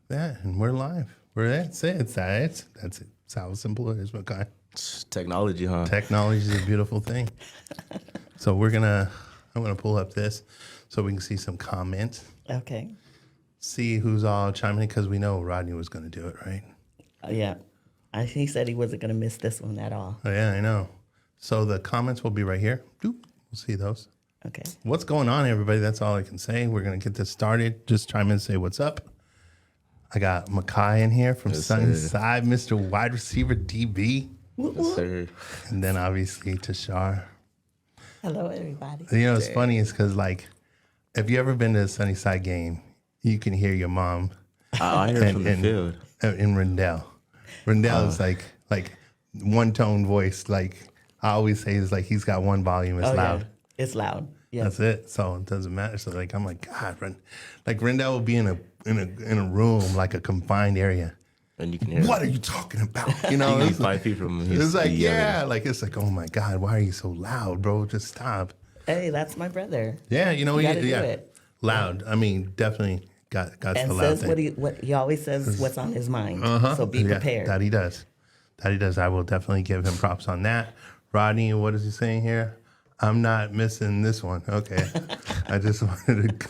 Yeah, and we're live. That's it. That's it. It's how simple it is. Okay. Technology, huh? Technology is a beautiful thing. So I'm gonna pull up this so we can see some comments. Okay. See who's all chiming in because we know Rodney was gonna do it, right? Yeah. He said he wasn't going to miss this one at all. Oh, yeah, I know. So the comments will be right here. Doop. We'll see those. Okay. What's going on, everybody? That's all I can say. We're gonna get this started. Just chime in and say what's up. I got Makai in here from Sunnyside, Mr. Wide Receiver DB. Yes, sir. And then obviously Tashar. Hello, everybody. You know, what's funny is because, like, if you ever been to a Sunnyside game, you can hear your mom I heard from the field. in Rendell. Rendell is like one tone voice. Like I always say, is like he's got one volume. It's loud. Yeah. It's loud. Yeah. That's it. So it doesn't matter. So like I'm like God, like Rendell will be in a room like a confined area. And you can hear What are you talking about? You know, you 5 feet from him. it's like it's like oh my God, why are you so loud, bro? Just stop. Hey, that's my brother. Yeah, you know, You gotta do yeah, it. loud. I mean, definitely got And the loud says thing. what he always says what's on his mind. So be Yeah, prepared. that he does. That he does. I will definitely give him props on that. Rodney, what is he saying here? I'm not missing this one. Okay. I just wanted to.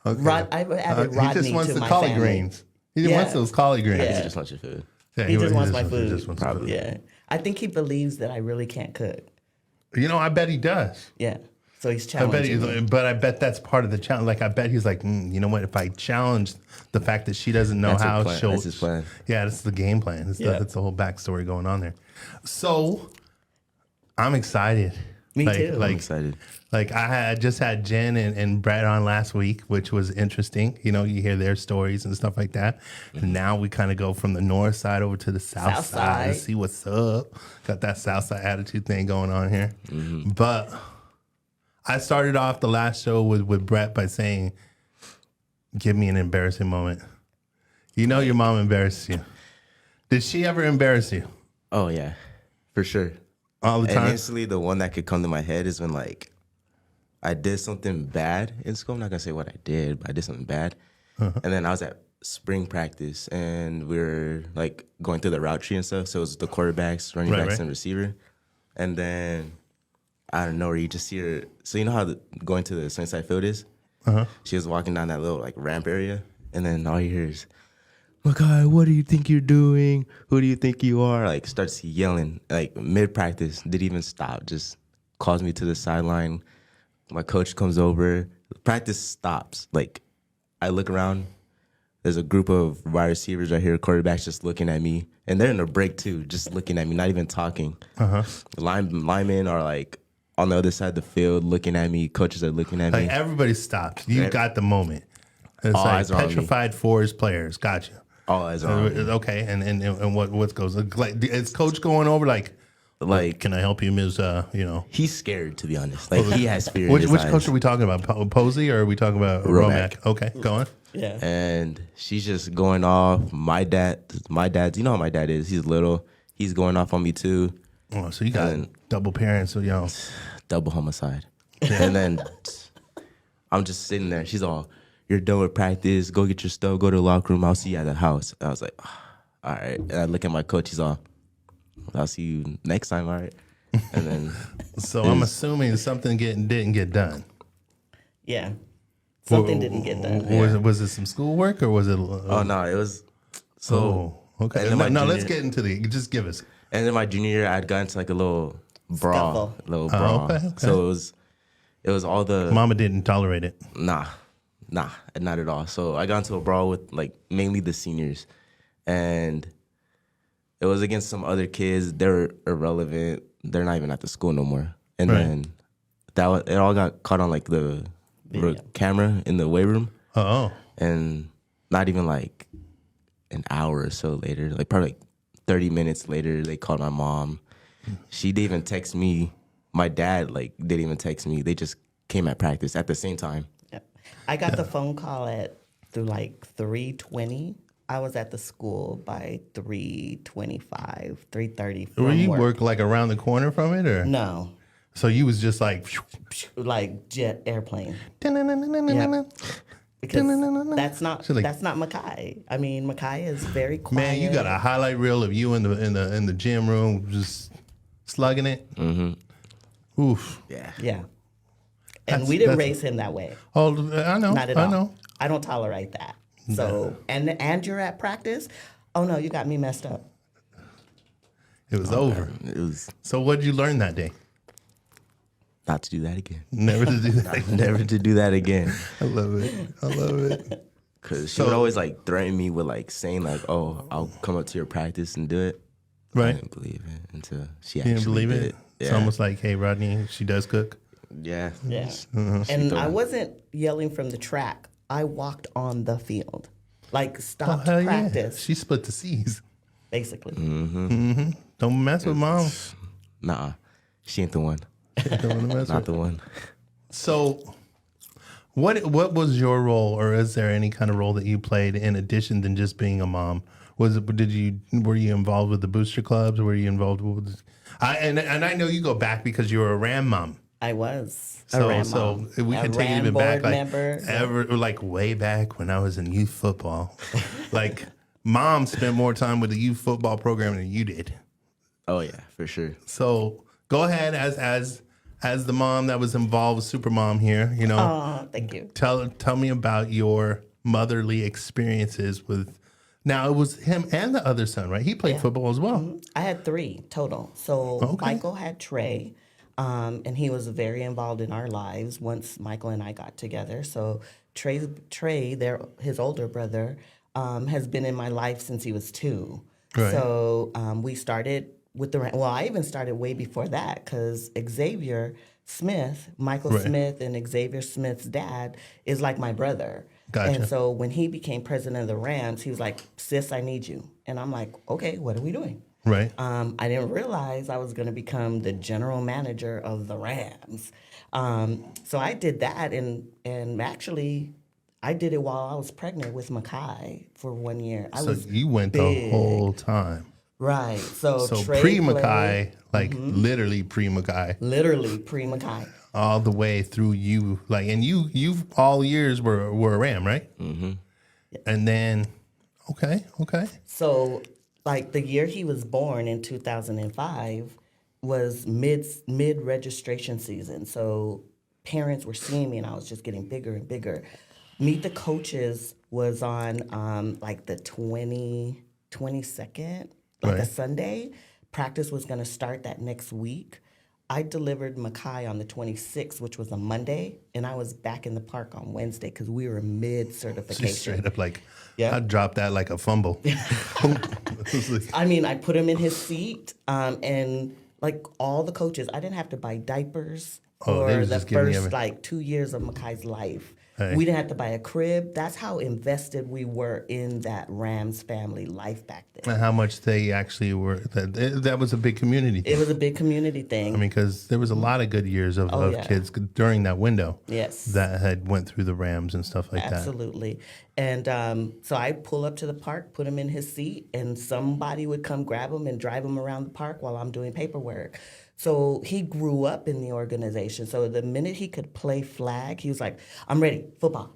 Okay. I've added Rodney he just wants to the my collard family. greens. He just wants those collard greens. Yeah. He just wants your food. Yeah, He just wants my He food. just wants the food. Yeah. I think he believes that I really can't cook. You know, I bet he does. Yeah. So he's I bet challenging me. but I bet that's part of the challenge. Like I bet he's like, you know what? If I challenge the fact that she doesn't know That's her how plan. she'll, That's his plan. Yeah, that's the game plan. That's the whole backstory going on there. So I'm excited. Me too. I'm excited. Like I just had Jen and Brett on last week, which was interesting. You know, you hear their stories and stuff like that. And now we kind of go from the north side over to the south side to side. see what's up. Got that south side attitude thing going on here. But I started off the last show with Brett by saying, give me an embarrassing moment. You know your mom embarrassed you. Did she ever embarrass you? Oh, yeah. For sure. All the And time? instantly, the one that could come to my head is when, like, I did something bad in school. I'm not going to say what I did, but I did something bad. And then I was at spring practice, and we were, like, going through the route tree and stuff. So it was the quarterbacks, running backs, and receiver. And then, I don't know, where you just see her. So you know how going to the Sunnyside field is? She was walking down that little, like, ramp area. And then all you hear is, Makai, what do you think you're doing? Who do you think you are? Like, starts yelling, like, mid-practice. Didn't even stop. Just calls me to the sideline. My coach comes over. Practice stops. Like, I look around. There's a group of wide receivers right here, quarterbacks just looking at me. And they're in a break, too, just looking at me, not even talking. Linemen are, like, on the other side of the field looking at me. Coaches are looking at me. Like everybody stopped. You got the moment. It's All like eyes are on me. petrified for his players. Gotcha. All eyes are on me. Okay, and what goes like? Is coach going over like, Like, can I help you, Ms. You know, he's scared, to be honest. Like, he has fear in which his which eyes. coach are we talking about? Posey or are we talking about Romack. Romack? Okay, go on. Yeah. And she's just going off. My dad's, you know how my dad is. He's little. He's going off on me too. Oh, so you got And- double parents, so you know. Double homicide. And then I'm just sitting there. She's all, you're done with practice. Go get your stuff. Go to the locker room. I'll see you at the house. I was like, all right. And I look at my coach. He's all, I'll see you next time. All right. And then So I'm assuming something didn't get done. Yeah. Something didn't get done. Was it some schoolwork or was it? oh no, it was so. Okay. And then No, my let's junior- get into just give us. And then my junior year, I'd gotten into like a little brawl, Scuffle. Okay. So it was all the Mama didn't tolerate it. Nah, not at all. So I got into a brawl with like mainly the seniors, and it was against some other kids. They're irrelevant. They're not even at the school no more. And Right. then it all got caught on like the camera in the weight room, Oh, and not even like an hour or so later, like probably like 30 minutes later, they called my mom. She didn't even text me. My dad like didn't even text me. They just came at practice at the same time. Yeah. I got the phone call through like 3:20. I was at the school by 3:25, 3:30 from were you work. work like around the corner from it, or No, so you was just like, like jet airplane. yeah. because No. that's not She's like, that's not Makai. I mean, Makai is very quiet. man, you got a highlight reel of you in the gym room just slugging it. Mm-hmm. Oof. Yeah. Yeah. And we didn't raise him that way. Oh, I know. Not at I all. know. I don't tolerate that. So, and you're at practice? Oh, no, you got me messed up. It was over. It was So what did you learn that day? not to do that again. Never to do that. Never to do that again. I love it. Because she would always like threaten me with like saying like, "Oh, I'll come up to your practice and do it." I Right? didn't believe it until she You actually didn't believe did. it? It's Yeah. almost like, hey, Rodney, she does cook. Yeah. Yeah. Mm-hmm. And I wasn't yelling from the track. I walked on the field. Like, stopped Hell practice, yeah. She split the seas. basically. Don't mess with mom. Nah, she ain't the one. Don't wanna mess Not with. the one. So, what was your role, or is there any kind of role that you played in addition than just being a mom? Were you involved with the booster clubs? Were you involved with? And I know you go back because you were a Ram mom. I was a So, Ram so mom. we A can take it Ram even back, board like member. like way back when I was in youth football. Like, mom spent more time with the youth football program than you did. Oh yeah, for sure. So go ahead as the mom that was involved with Super Mom here. You know, Oh, thank you. tell me about your motherly experiences with. Now it was him and the other son, right? He played football as well. I had 3 total. So Okay. Michael had Trey, and he was very involved in our lives once Michael and I got together. So Trey, his older brother, has been in my life since he was 2. Right. So we started with I even started way before that because Xavier Smith, Michael Right. Smith, and Xavier Smith's dad is like my brother. Gotcha. And so when he became president of the Rams, he was like, "Sis, I need you." And I'm like, "Okay, what are we doing?" Right. I didn't realize I was going to become the general manager of the Rams. So I did that, and actually, I did it while I was pregnant with Makai for 1 year. So you went the whole time. Right. So Trey pre played- Makai, like literally pre Makai, literally pre Makai. all the way through you. Like, and you all years were a Ram, right? Mm-hmm. And then, okay. So, like the year he was born in 2005 was mid registration season. So parents were seeing me, and I was just getting bigger and bigger. Meet the Coaches was on like the 22nd, like a Right. Sunday. Practice was going to start that next week. I delivered Makai on the 26th, which was a Monday, and I was back in the park on Wednesday because we were mid Just certification. straight up like, Yeah. I dropped that like a fumble. It was like, I mean, I put him in his seat, and like all the coaches, I didn't have to buy diapers Oh, they for was the just giving you first everything. like 2 years of Makai's life. Hey. We didn't have to buy a crib. That's how invested we were in that Rams family life back then. and how much they actually were. That was a big community thing. It was a big community thing. I mean, because there was a lot of good years of yeah. kids during that window. Yes. That had went through the Rams and stuff like that. Absolutely. And so I pull up to the park, put him in his seat, and somebody would come grab him and drive him around the park while I'm doing paperwork. So he grew up in the organization. So the minute he could play flag, he was like, "I'm ready, football,"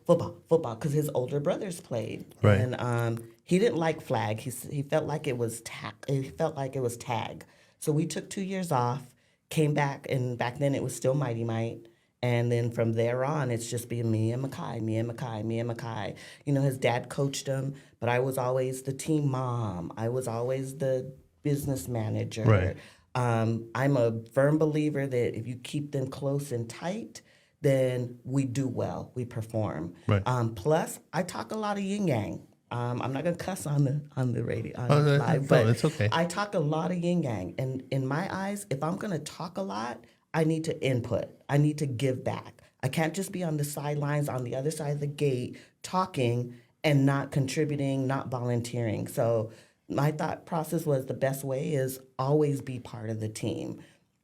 because his older brothers played. Right. And he didn't like flag. He felt like it was tag. So we took 2 years off, came back, and back then it was still Mighty Might. And then from there on, it's just been me and Makai. You know, his dad coached him, but I was always the team mom. I was always the business manager. Right. I'm a firm believer that if you keep them close and tight, then we do well, we perform. Right. Plus, I talk a lot of yin yang. I'm not gonna cuss on the radio live, no, but it's okay. I talk a lot of yin yang, and in my eyes, if I'm gonna talk a lot, I need to input. I need to give back. I can't just be on the sidelines on the other side of the gate talking and not contributing, not volunteering. So my thought process was the best way is always be part of the team.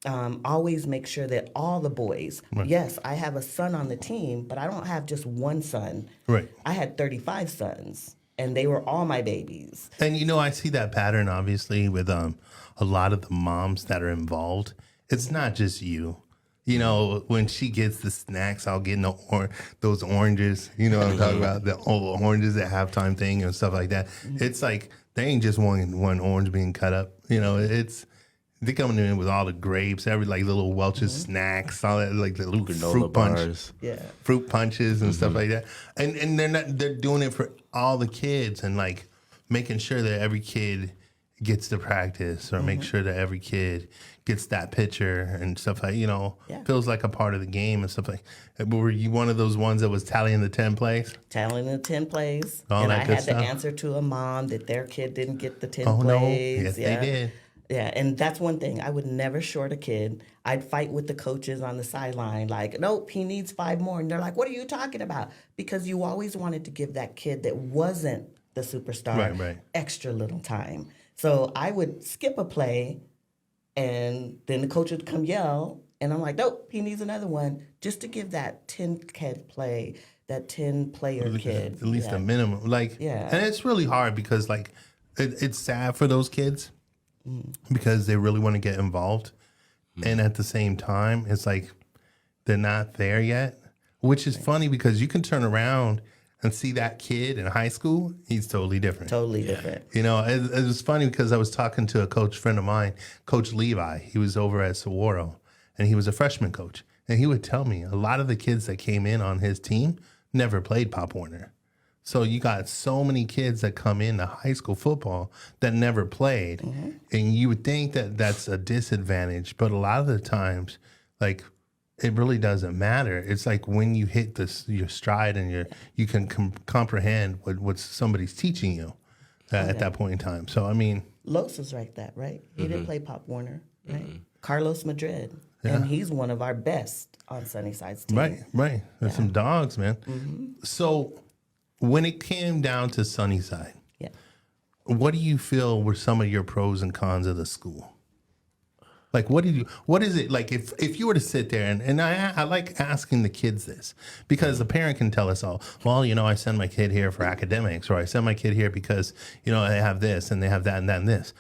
Always make sure that all the boys, yes, I have a son on the team, but I don't have just one son. Right. I had 35 sons, and they were all my babies. And you know, I see that pattern obviously with a lot of the moms that are involved. It's not just you. You know, when she gets the snacks, I'll get those oranges. You know what I'm talking about? The oranges at halftime thing and stuff like that. It's like they ain't just one orange being cut up. You know, they're coming in with all the grapes, every like little Welch's snacks, all that, like the little fruit punch, fruit punches and stuff like that. And they're doing it for all the kids and like making sure that every kid gets to practice or make sure that every kid gets that picture and stuff like, you know, feels like a part of the game and stuff like. Were you one of those ones that was tallying the 10 plays? Tallying the 10 plays. All and that I good had stuff? to answer to a mom that their kid didn't get the 10 Oh, plays. no. Yes, they did. Yeah, and that's one thing. I would never short a kid. I'd fight with the coaches on the sideline, like, nope, he needs 5 more. And they're like, what are you talking about? Because you always wanted to give that kid that wasn't the superstar extra little time. So I would skip a play, and then the coach would come yell, and I'm like, nope, he needs another one, just to give that 10-kid play, that 10-player kid. At least a minimum. Like, and it's really hard because, like, it's sad for those kids because they really want to get involved. And at the same time, it's like they're not there yet, which is funny because you can turn around and see that kid in high school, he's totally different. Totally different. You know, it was funny because I was talking to a coach friend of mine, Coach Levi. He was over at Saguaro, and he was a freshman coach. And he would tell me a lot of the kids that came in on his team never played Pop Warner. So you got so many kids that come into high school football that never played. And you would think that that's a disadvantage. But a lot of the times, like, it really doesn't matter. It's like when you hit your stride and you can comprehend what somebody's teaching you at that point in time. So, I mean. Los is like that, right? He didn't play Pop Warner, right? Carlos Madrid. And he's one of our best on Sunnyside's team. Right. There's some dogs, man. So when it came down to Sunnyside, what do you feel were some of your pros and cons of the school? Like, what is it like if you were to sit there and I like asking the kids this because the parent can tell us all, well, you know, I send my kid here for academics or I send my kid here because, you know, they have this and they have that and that and this.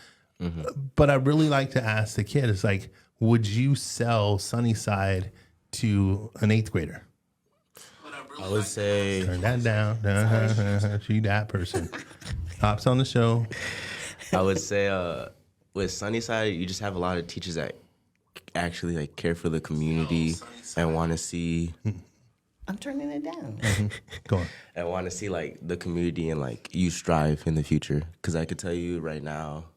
But I really like to ask the kid, it's like, would you sell Sunnyside to an 8th grader? I would say turn that down. She that person. Hops on the show. I would say with Sunnyside, you just have a lot of teachers that actually like care for the community and want to see. I'm turning it down. Go on. And want to see like the community and like you strive in the future. Because I could tell you right now,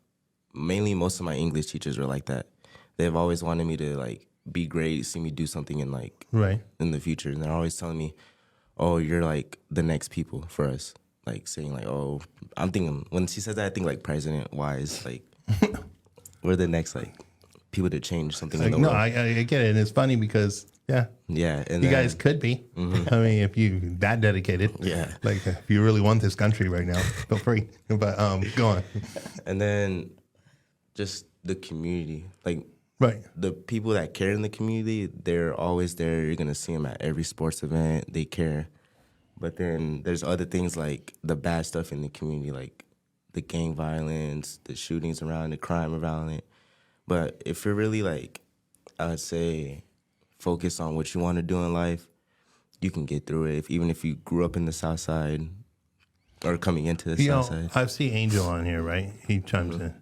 mainly most of my English teachers are like that. They've always wanted me to like be great, see me do something in like in the future, and they're always telling me, "Oh, you're like the next people for us." Like saying like, "Oh," I'm thinking when she says that, I think like president wise, like we're the next like people to change something in the world. I get it, and it's funny because and you guys could be. I mean, if you that dedicated, like if you really want this country right now, feel free. But go on. And then just the community, like. The people that care in the community, they're always there. You're going to see them at every sports event. They care. But then there's other things like the bad stuff in the community, like the gang violence, the shootings around, the crime around it. But if you're really like, I would say, focus on what you want to do in life, you can get through it. Even if you grew up in the South Side or coming into the South Side. I see Angel on here, right? He chimes in.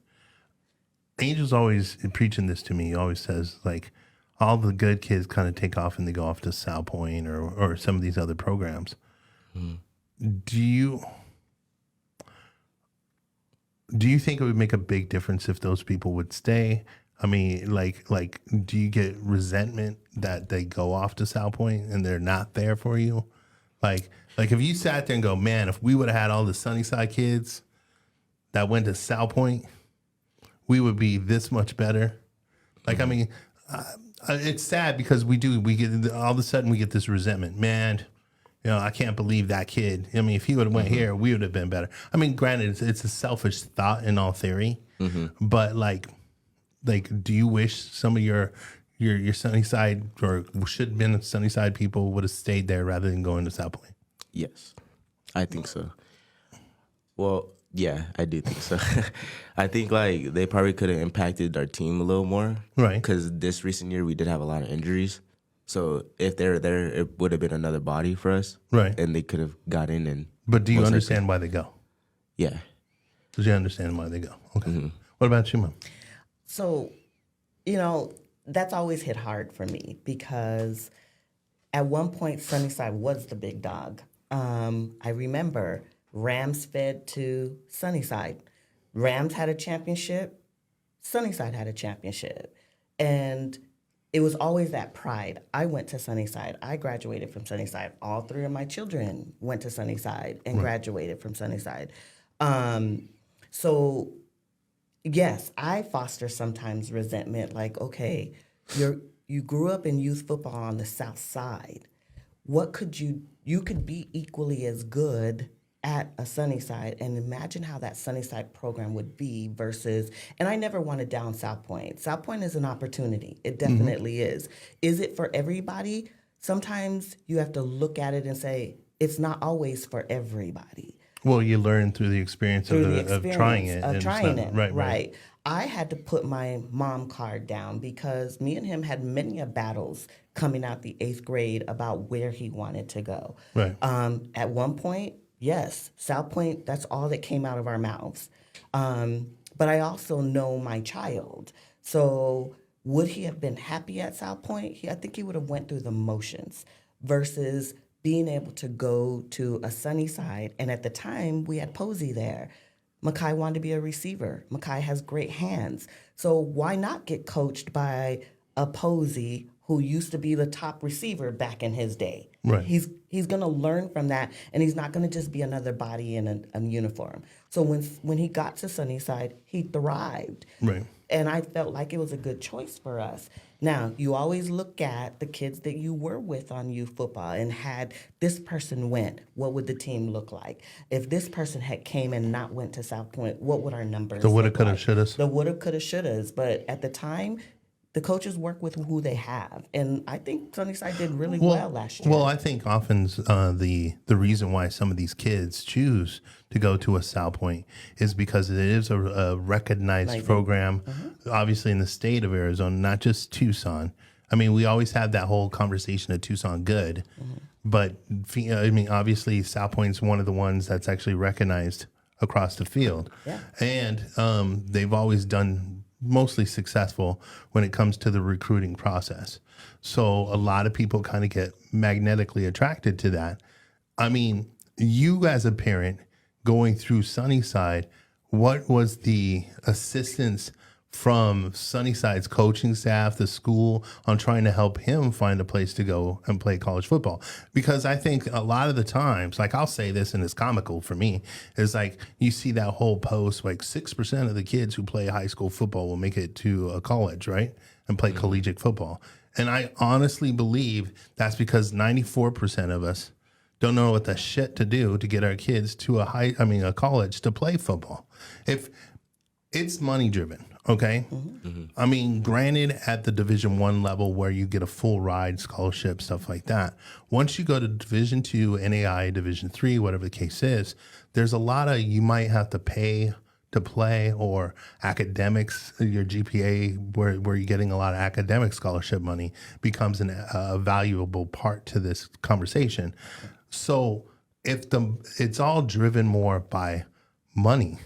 Angel's always preaching this to me. He always says, like, all the good kids kind of take off and they go off to South Point or some of these other programs. Do you think it would make a big difference if those people would stay? I mean, like, do you get resentment that they go off to South Point and they're not there for you? Like if you sat there and go, man, if we would have had all the Sunnyside kids that went to South Point, we would be this much better. Like, I mean, it's sad because we get all of a sudden we get this resentment. Man, you know, I can't believe that kid. I mean, if he would have went here, we would have been better. I mean, granted, it's a selfish thought in all theory, but like, do you wish some of your Sunnyside or should have been Sunnyside people would have stayed there rather than going to South Point? Yes, I think so. Well, yeah, I do think so. I think they probably could have impacted our team a little more. Right. Because this recent year we did have a lot of injuries. So if they're there, it would have been another body for us. Right. And they could have got in and. But do you most understand why they go? Yeah. Do you understand why they go? Okay. What about you, Mom? So, that's always hit hard for me because at one point, Sunnyside was the big dog. I remember Rams fed to Sunnyside. Rams had a championship. Sunnyside had a championship. And it was always that pride. I went to Sunnyside. I graduated from Sunnyside. All 3 of my children went to Sunnyside and graduated from Sunnyside. So, yes, I foster sometimes resentment. Like, okay, you grew up in youth football on the South Side. What could you could be equally as good at a Sunnyside, and imagine how that Sunnyside program would be versus, and I never wanted down South Point. South Point is an opportunity. It definitely is. Is it for everybody? Sometimes you have to look at it and say, it's not always for everybody. Well, you learn through the experience of trying it. Right. I had to put my mom card down because me and him had many battles coming out the 8th grade about where he wanted to go. Right. At one point, yes, South Point, that's all that came out of our mouths. But I also know my child. So would he have been happy at South Point? I think he would have went through the motions versus being able to go to a Sunnyside. And at the time, we had Posey there. Makai wanted to be a receiver. Makai has great hands. So why not get coached by a Posey who used to be the top receiver back in his day? Right. He's going to learn from that, and he's not going to just be another body in a uniform. So when he got to Sunnyside, he thrived. Right. And I felt like it was a good choice for us. Now, you always look at the kids that you were with on youth football and had this person went, what would the team look like? If this person had came and not went to South Point, what would our numbers The woulda, look coulda, like? shouldas. The woulda, coulda, shouldas. But at the time, the coaches work with who they have. And I think Sunnyside did really well last year. Well, I think often the reason why some of these kids choose to go to a South Point is because it is a recognized program, obviously in the state of Arizona, not just Tucson. I mean, we always have that whole conversation of Tucson good, but I mean, obviously South Point's one of the ones that's actually recognized across the field. Yeah. And they've always done mostly successful when it comes to the recruiting process. So a lot of people kind of get magnetically attracted to that. I mean, you as a parent going through Sunnyside, what was the assistance from Sunnyside's coaching staff, the school, on trying to help him find a place to go and play college football? Because I think a lot of the times, like I'll say this and it's comical for me, is like you see that whole post, like 6% of the kids who play high school football will make it to a college, right? And play collegiate football. And I honestly believe that's because 94% of us don't know what the shit to do to get our kids to a college to play football. If it's money driven, okay? I mean, granted, at the Division I level where you get a full ride, scholarship, stuff like that. Once you go to Division II, NAI, Division III, whatever the case is, there's a lot of you might have to pay to play, or academics, your GPA, where you're getting a lot of academic scholarship money, becomes a valuable part to this conversation. So if it's all driven more by money.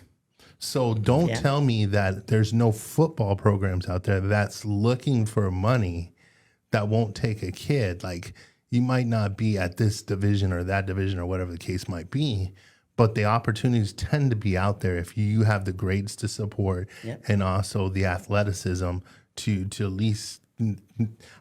So don't tell me that there's no football programs out there that's looking for money that won't take a kid. Like, you might not be at this division or that division or whatever the case might be, but the opportunities tend to be out there if you have the grades to support and also the athleticism to at least.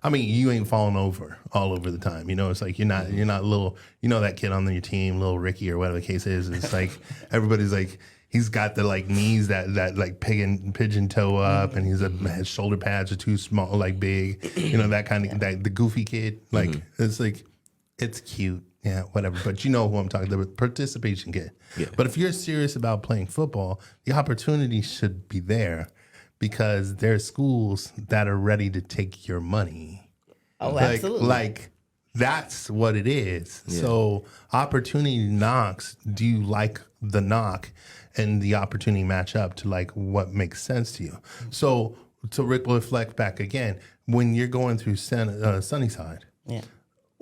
I mean, you ain't falling over all over the time. You know, it's like you're not little. You know that kid on your team, little Ricky or whatever the case is. It's like everybody's like. He's got the like knees that like pigeon toe up, and his shoulder pads are too small, like big, you know, that kind of the goofy kid. Like it's like it's cute, yeah, whatever. But you know who I'm talking about, participation kid. Yeah. But if you're serious about playing football, the opportunity should be there because there's schools that are ready to take your money. Oh, absolutely. Like that's what it is. Yeah. So opportunity knocks. Do you like the knock? And the opportunity match up to like what makes sense to you. So to reflect back again, when you're going through Sunnyside, Yeah.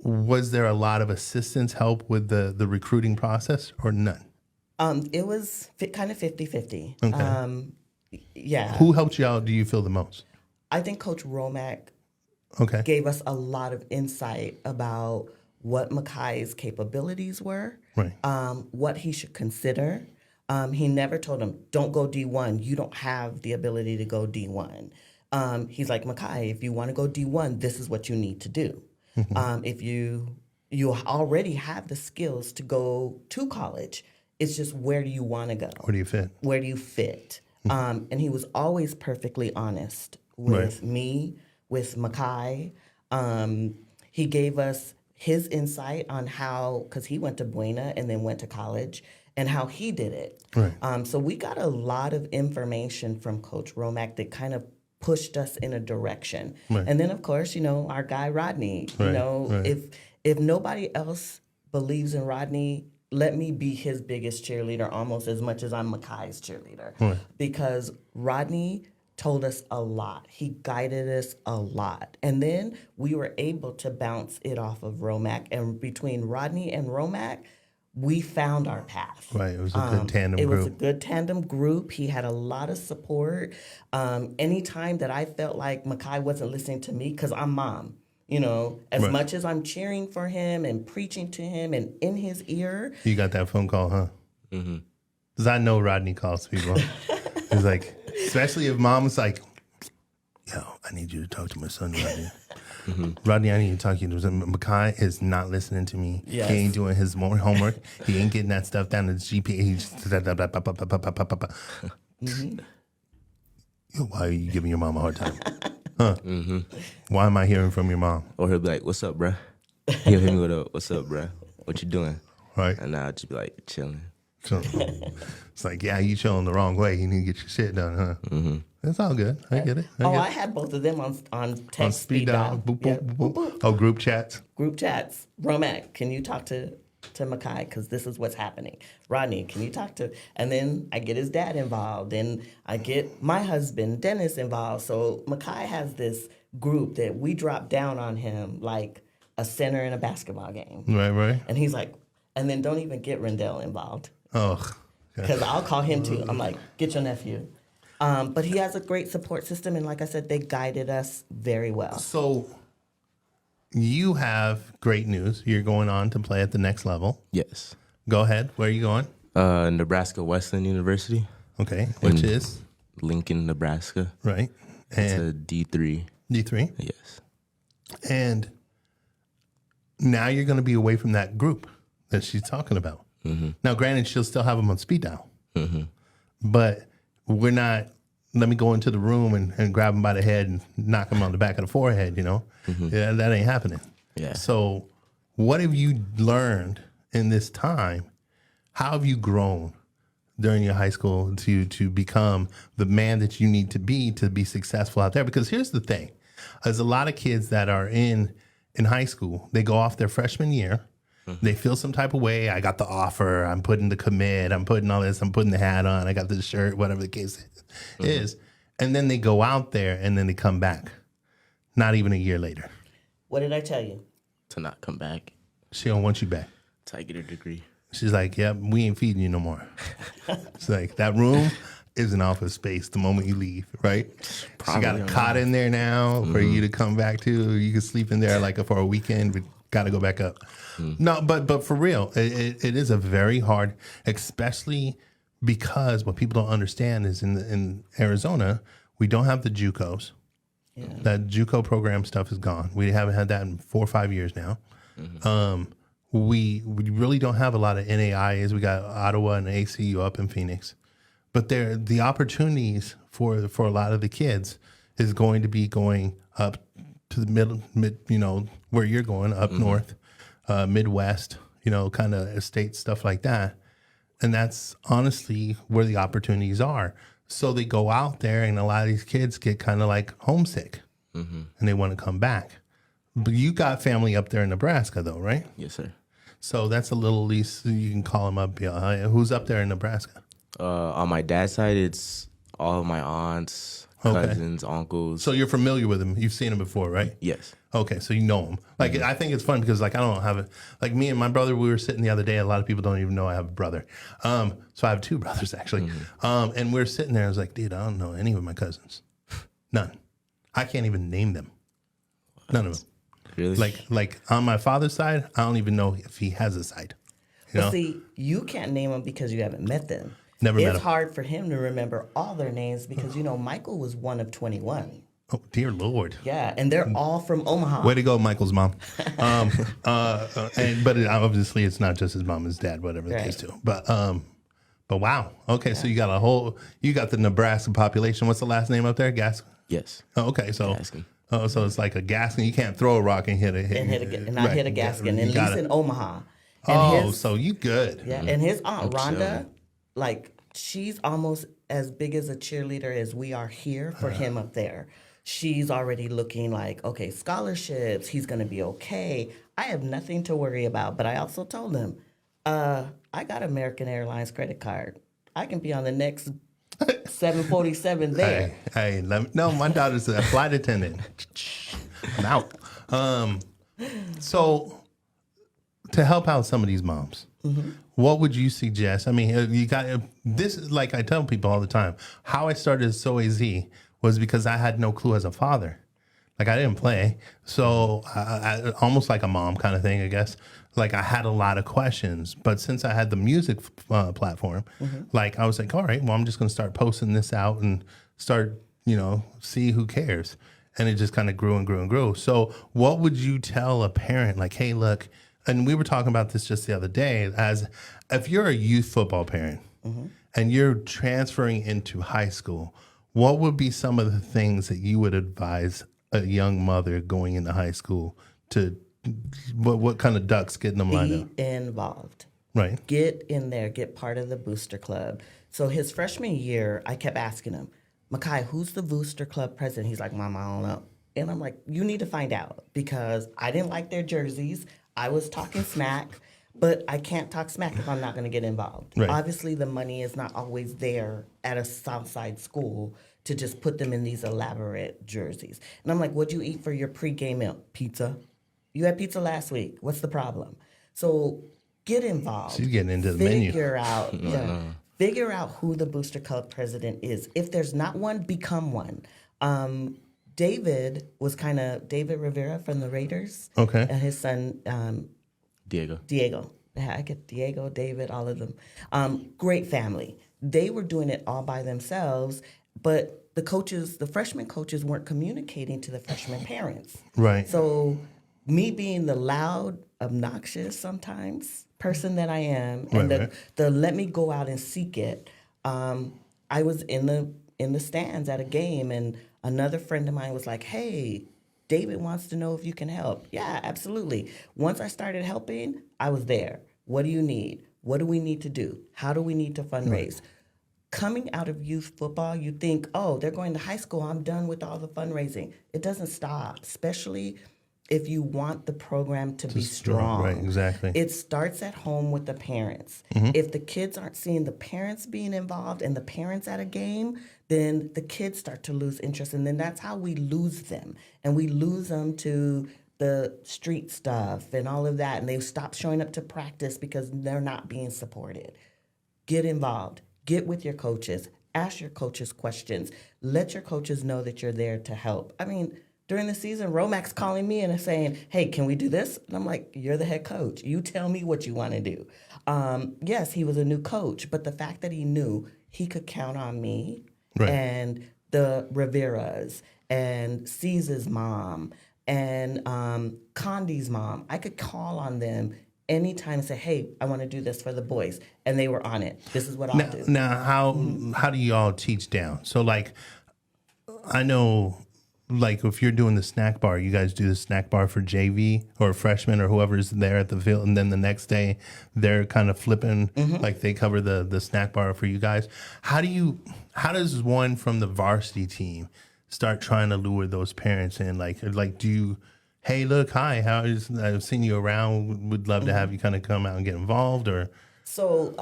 Was there a lot of assistance help with the recruiting process or none? It was kind of 50-50. Okay. Yeah. Who helped you out, do you feel, the most? I think Coach Romack Okay. gave us a lot of insight about what Makai's capabilities were, Right. what he should consider. He never told him, don't go D1. You don't have the ability to go D1. He's like, Makai, if you want to go D1, this is what you need to do. If you already have the skills to go to college, it's just where do you want to go? Where do you fit? Where do you fit? And he was always perfectly honest with me, with Makai. He gave us his insight on how, because he went to Buena and then went to college, and how he did it. Right. So we got a lot of information from Coach Romack that kind of pushed us in a direction. Right. And then, of course, our guy Rodney. Right. If nobody else believes in Rodney, let me be his biggest cheerleader almost as much as I'm Makai's cheerleader. Right. Because Rodney told us a lot. He guided us a lot. And then we were able to bounce it off of Romack. And between Rodney and Romack, we found our path. Right. It was a good tandem It group. was a good tandem group. He had a lot of support. Anytime that I felt like Makai wasn't listening to me, because I'm mom, as Right. much as I'm cheering for him and preaching to him and in his ear. You got that phone call, huh? Mm-hmm. Because I know Rodney calls people. He's like, especially if mom's like, yo, I need you to talk to my son, Rodney. Rodney, I need to talk to you. Makai is not listening to me. Yes. He ain't doing his more homework. He ain't getting that stuff down to the GPA. He's just Yo, why are you giving your mom a hard time? Huh? Why am I hearing from your mom? Or he'll be like, "What's up, bruh?" He'll hit me with a, "What's up, bruh? What you doing?" Right? And I'll just be like, chilling. So, it's like, yeah, you chilling the wrong way. You need to get your shit done, huh? It's all good. I get it. I had both of them on text On speed dial. Boop, Yeah. boop, boop, boop. Oh, group chats. Group chats. Romack, can you talk to Makai? Because this is what's happening. Rodney, can you talk to... And then I get his dad involved. And I get my husband, Dennis, involved. So Makai has this group that we drop down on him like a center in a basketball game. Right. And he's like... And then don't even get Rendell involved. Oh, Because I'll call him too. I'm like, get your nephew. But he has a great support system. And like I said, they guided us very well. so you have great news. You're going on to play at the next level. Yes. Go ahead. Where are you going? Nebraska Wesleyan University, Okay, which is Lincoln, Nebraska. right It's and a D3. D3. Yes. And now you're going to be away from that group that she's talking about. Now, granted, she'll still have them on speed dial, but we're not. Let me go into the room and grab him by the head and knock him on the back of the forehead. Yeah, that ain't happening. Yeah. So, what have you learned in this time? How have you grown during your high school to become the man that you need to be successful out there? Because here's the thing: there's a lot of kids that are in high school. They go off their freshman year. They feel some type of way. I got the offer. I'm putting the commit. I'm putting all this. I'm putting the hat on. I got the shirt, whatever the case is. And then they go out there and then they come back. Not even a year later. What did I tell you? To not come back. She don't want you back. Till I get a degree. She's like, yeah, we ain't feeding you no more. It's like, that room is an office space the moment you leave, right? She got a cot in there now for you to come back to. You can sleep in there like for a weekend, but got to go back up. No, but for real, it is a very hard, especially because what people don't understand is in Arizona, we don't have the JUCOs. Yeah. That JUCO program stuff is gone. We haven't had that in 4 or 5 years now. We really don't have a lot of NAIAs. We got Ottawa and ACU up in Phoenix, but the opportunities for a lot of the kids is going to be going up to the mid, where you're going up north, Midwest, kind of estate stuff like that. And that's honestly where the opportunities are. So they go out there and a lot of these kids get kind of like homesick and they want to come back. But you got family up there in Nebraska though, right? Yes, sir. So that's a little, at least you can call them up. Who's up there in Nebraska? On my dad's side, it's all of my aunts, cousins, uncles. So you're familiar with him. You've seen him before, right? Yes. Okay, so you know him. Like, I think it's fun because, like, I don't have it. Like, me and my brother, we were sitting the other day. A lot of people don't even know I have a brother. So I have two brothers, actually. And we're sitting there. I was like, dude, I don't know any of my cousins. None. I can't even name them. None of them. Really? Like on my father's side, I don't even know if he has a side. You know? But see, you can't name them because you haven't met them. Never met It's them. hard for him to remember all their names because, Michael was one of 21. Oh, dear Lord. Yeah, and they're all from Omaha. Way to go, Michael's mom. But obviously, it's not just his mom, his dad, whatever the case too. But wow. Okay, so you got the Nebraska population. What's the last name up there? Gaskin. Yes. Oh, okay, so Gaskin. Oh, so it's like a Gaskin. You can't throw a rock and hit a not hit a Gaskin, and he's in Omaha. And Oh, so you good? Yeah, and his aunt I'm Rhonda, chilling. like she's almost as big as a cheerleader as we are here for him up there. She's already looking like, okay, scholarships, he's going to be okay. I have nothing to worry about. But I also told him, I got American Airlines credit card. I can be on the next 747 there. Hey, no, my daughter's a flight attendant. I'm out. So to help out some of these moms, what would you suggest? I mean, you got this. Is like I tell people all the time, how I started So AZ was because I had no clue as a father. Like I didn't play, so I almost like a mom kind of thing, I guess. Like I had a lot of questions, but since I had the music platform, like I was like, all right, well, I'm just going to start posting this out and start, see who cares. And it just kind of grew and grew and grew. So what would you tell a parent like, hey, look, and we were talking about this just the other day, as if you're a youth football parent and you're transferring into high school, what would be some of the things that you would advise a young mother going into high school to, what kind of ducks getting them lined up? Be involved. Right. Get in there. Get part of the booster club. So his freshman year, I kept asking him, Makai, who's the booster club president? He's like, Mama, I don't know. And I'm like, you need to find out because I didn't like their jerseys. I was talking smack, but I can't talk smack if I'm not going to get involved. Right. Obviously, the money is not always there at a Southside school to just put them in these elaborate jerseys. And I'm like, what'd you eat for your pregame meal? Pizza. You had pizza last week. What's the problem? So get involved. She's getting into the menu. Figure out who the booster club president is. If there's not one, become one. David Rivera from the Raiders. Okay. And his son, Diego. Yeah, I get Diego, David, all of them. Great family. They were doing it all by themselves, but the freshman coaches weren't communicating to the freshman parents. Right. So me being the loud, obnoxious sometimes person that I am, and the let me go out and seek it, I was in the stands at a game, and another friend of mine was like, hey, David wants to know if you can help. Yeah, absolutely. Once I started helping, I was there. What do you need? What do we need to do? How do we need to fundraise? Coming out of youth football, you think, oh, they're going to high school. I'm done with all the fundraising. It doesn't stop, especially if you want the program to be strong. Right, exactly. It starts at home with the parents. If the kids aren't seeing the parents being involved and the parents at a game, then the kids start to lose interest. And then that's how we lose them. And we lose them to the street stuff and all of that. And they stop showing up to practice because they're not being supported. Get involved. Get with your coaches. Ask your coaches questions. Let your coaches know that you're there to help. I mean, during the season, Romack's calling me and saying, hey, can we do this? And I'm like, you're the head coach. You tell me what you want to do. Yes, he was a new coach, but the fact that he knew he could count on me and the Riveras and Caesar's mom and Condi's mom, I could call on them anytime and say, hey, I want to do this for the boys. And they were on it. This is what I'll do. Now, how do you all teach down? So, like, I know, like, if you're doing the snack bar, you guys do the snack bar for JV or freshmen or whoever's there at the field. And then the next day, they're kind of flipping, like they cover the snack bar for you guys. How does one from the varsity team start trying to lure those parents in? Like do you, hey, look, hi, I've seen you around. Would love to have you kind of come out and get involved, or? So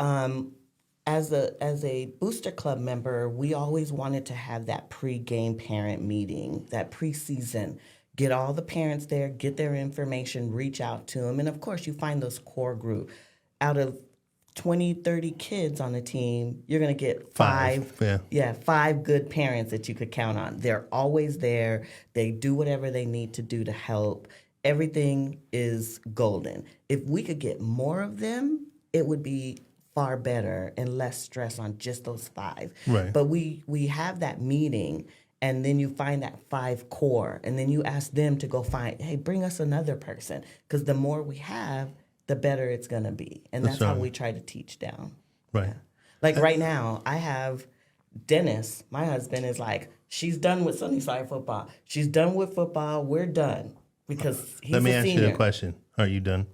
as a booster club member, we always wanted to have that pre-game parent meeting, that preseason. Get all the parents there, get their information, reach out to them. And of course, you find those core group. Out of 20, 30 kids on the team, you're going to get five good parents that you could count on. They're always there. They do whatever they need to do to help. Everything is golden. If we could get more of them, it would be far better and less stress on just those 5. Right. But we have that meeting, and then you find that 5 core, and then you ask them to go find, hey, bring us another person, because the more we have, the better it's going to be. And that's how we try to teach down. Right. Yeah. Like right now, I have Dennis, my husband, is like, she's done with Sunnyside football. She's done with football. We're done. Because he's Let me a ask senior. you a question. Are you done?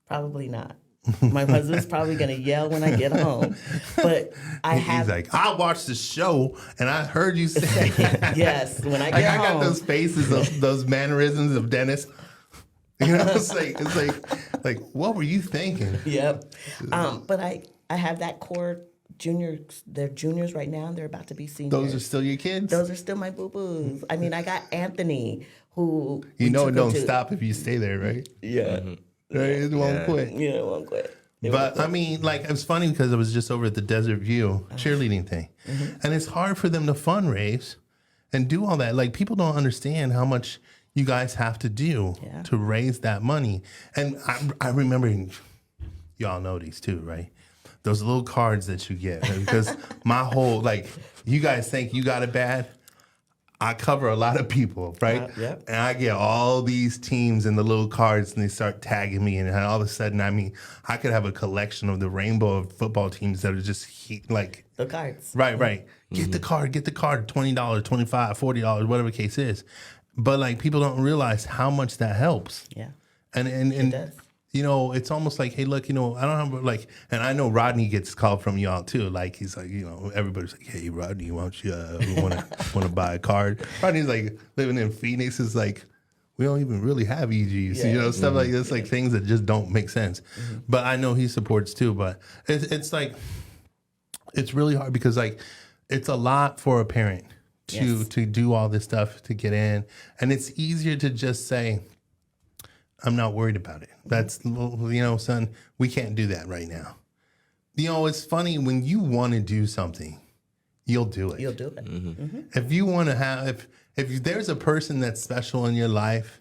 Probably not. My husband's probably going to yell when I get home. But He's like, I watched the show and I heard you say yes, when I get like, home. I got those faces, those mannerisms of Dennis. You know, it's like, what were you thinking? Yep. But I have that core juniors. They're juniors right now, and they're about to be seniors. Those are still your kids? Those are still my boo-boos. I mean, I got Anthony, who... You know it don't stop if you stay there, right? Yeah. Right? It won't quit. Yeah, it won't quit. But I mean, like, it was funny because I was just over at the Desert View cheerleading thing. And it's hard for them to fundraise and do all that. Like, people don't understand how much you guys have to do to raise that money. And I remember, y'all know these too, right? Those little cards that you get. Because my whole, like, you guys think you got it bad. I cover a lot of people, right? Yep. And I get all these teams and the little cards, and they start tagging me. And all of a sudden, I mean, I could have a collection of the rainbow of football teams that are just like... The cards. Right. Get the card, $20, $25, $40, whatever the case is. But, like, people don't realize how much that helps. Yeah. And It does. you know, it's almost like, hey, look, you know, I don't have, like, and I know Rodney gets called from y'all too. Like, he's like, you know, everybody's like, hey, Rodney, why don't you want to buy a card? Rodney's like living in Phoenix is like, we don't even really have EGs, you know, stuff like this, like things that just don't make sense. But I know he supports too. But it's like, it's really hard because like, it's a lot for a parent to do all this stuff to get in, and it's easier to just say, I'm not worried about it. That's, you know, son, we can't do that right now. You know, it's funny when you want to do something, you'll do it. You'll do it. If you want to have, if there's a person that's special in your life,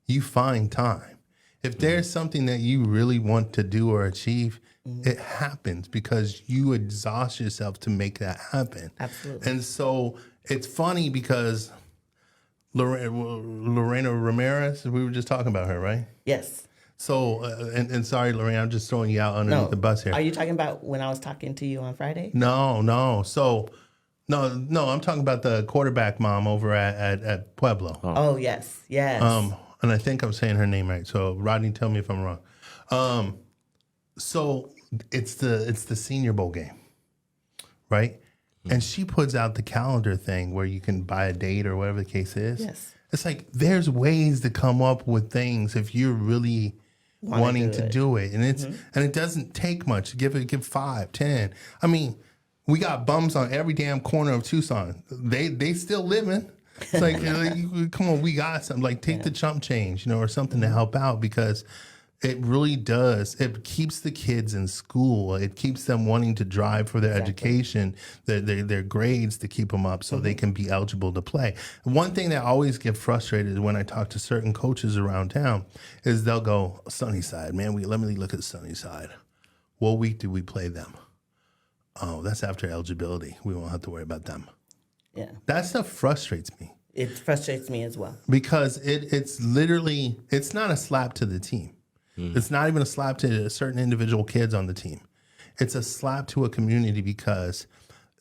you find time. If there's something that you really want to do or achieve, it happens because you exhaust yourself to make that happen. Absolutely. And so it's funny because Lorena Ramirez, we were just talking about her, right? Yes. So, and sorry, Lorena, I'm just throwing you out underneath the bus here. Are you talking about when I was talking to you on Friday? No. So, no, I'm talking about the quarterback mom over at Pueblo. Oh, yes. And I think I'm saying her name right. So, Rodney, tell me if I'm wrong. So it's the Senior Bowl game, right? And she puts out the calendar thing where you can buy a date or whatever the case is. Yes. It's like there's ways to come up with things if you're really wanting to do it. And it's and it doesn't take much. Give 5, 10. I mean, we got bums on every damn corner of Tucson. They still living. It's like, come on, we got something. Like take the chump change, you know, or something to help out because it really does. It keeps the kids in school. It keeps them wanting to drive for their education, their grades to keep them up so they can be eligible to play. One thing that I always get frustrated when I talk to certain coaches around town is they'll go, Sunnyside, man, let me look at Sunnyside. What week do we play them? Oh, that's after eligibility. We won't have to worry about them. Yeah. That stuff frustrates me. It frustrates me as well. Because it's literally, it's not a slap to the team. It's not even a slap to certain individual kids on the team. It's a slap to a community because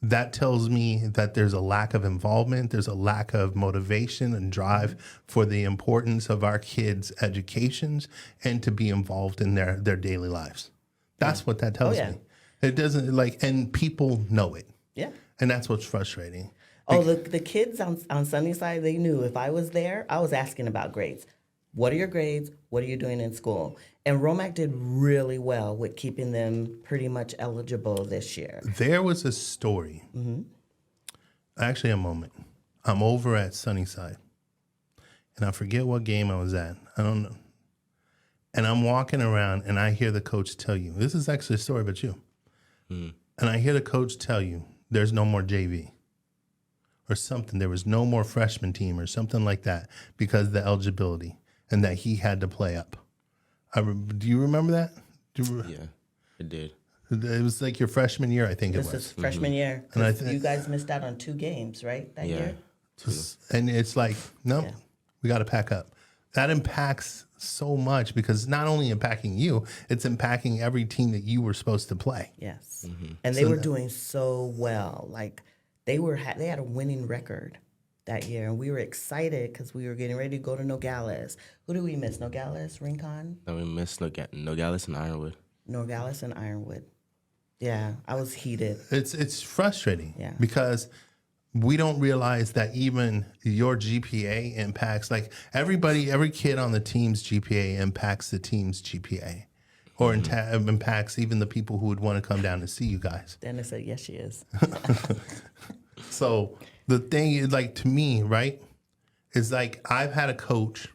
that tells me that there's a lack of involvement. There's a lack of motivation and drive for the importance of our kids' educations and to be involved in their daily lives. That's what that tells me. It doesn't and people know it. Yeah. And that's what's frustrating. Oh, the kids on Sunnyside, they knew if I was there, I was asking about grades. What are your grades? What are you doing in school? And Romac did really well with keeping them pretty much eligible this year. There was a story, actually a moment. I'm over at Sunnyside, and I forget what game I was at. I don't know. And I'm walking around, and I hear the coach tell you, this is actually a story about you. And I hear the coach tell you, there's no more JV or something. There was no more freshman team or something like that because of the eligibility and that he had to play up. Do you remember that? Yeah, I did. It was like your freshman year, I think This it was. is freshman year. And I 'Cause thi- you guys missed out on 2 games, right, that year? And it's like, no, Yeah. we got to pack up. That impacts so much because it's not only impacting you, it's impacting every team that you were supposed to play. Yes. And they were doing so well. Like they had a winning record that year, and we were excited because we were getting ready to go to Nogales. Who did we miss? Nogales, Rincon, Then we missed Nogales and Ironwood. Nogales, and Ironwood. Yeah, I was heated. It's frustrating Yeah. because we don't realize that even your GPA impacts, like every kid on the team's GPA impacts the team's GPA or impacts even the people who would want to come down to see you guys. Dennis said, yes, she is. So the thing is, like, to me, right, is like I've had a coach,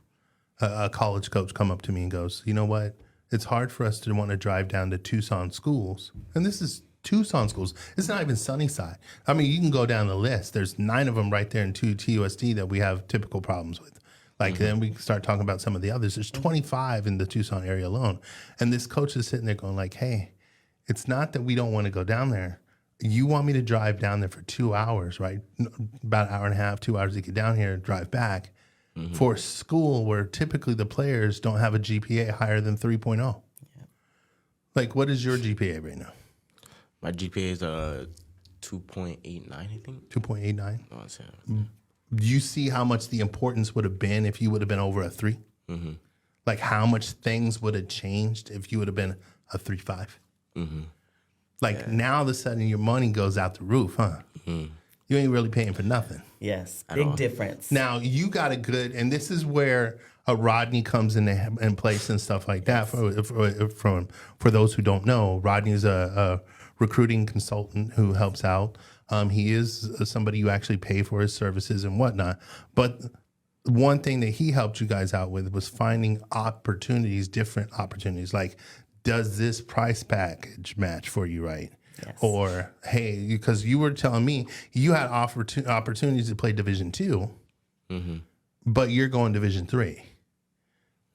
a college coach, come up to me and goes, you know what? It's hard for us to want to drive down to Tucson schools. And this is Tucson schools. It's not even Sunnyside. I mean, you can go down the list. There's 9 of them right there in TUSD that we have typical problems with. Like, then we start talking about some of the others. There's 25 in the Tucson area alone. And this coach is sitting there going like, hey, it's not that we don't want to go down there. You want me to drive down there for 2 hours, right? About an hour and a half, 2 hours to get down here, drive back for a school where typically the players don't have a GPA higher than 3.0. Like, what is your GPA right now? My GPA is 2.89, I think. 2.89. I wanna say. Do you see how much the importance would have been if you would have been over a 3? Like how much things would have changed if you would have been a 3.5? Like now all of a sudden your money goes out the roof, huh? You ain't really paying for nothing. Yes, big difference. Now you got a good, and this is where a Rodney comes in place and stuff like that. For those who don't know, Rodney is a recruiting consultant who helps out. He is somebody you actually pay for his services and whatnot. But one thing that he helped you guys out with was finding opportunities, different opportunities. Like, does this price package match for you, right? Yes. Or, hey, because you were telling me you had opportunities to play Division II, but you're going Division III.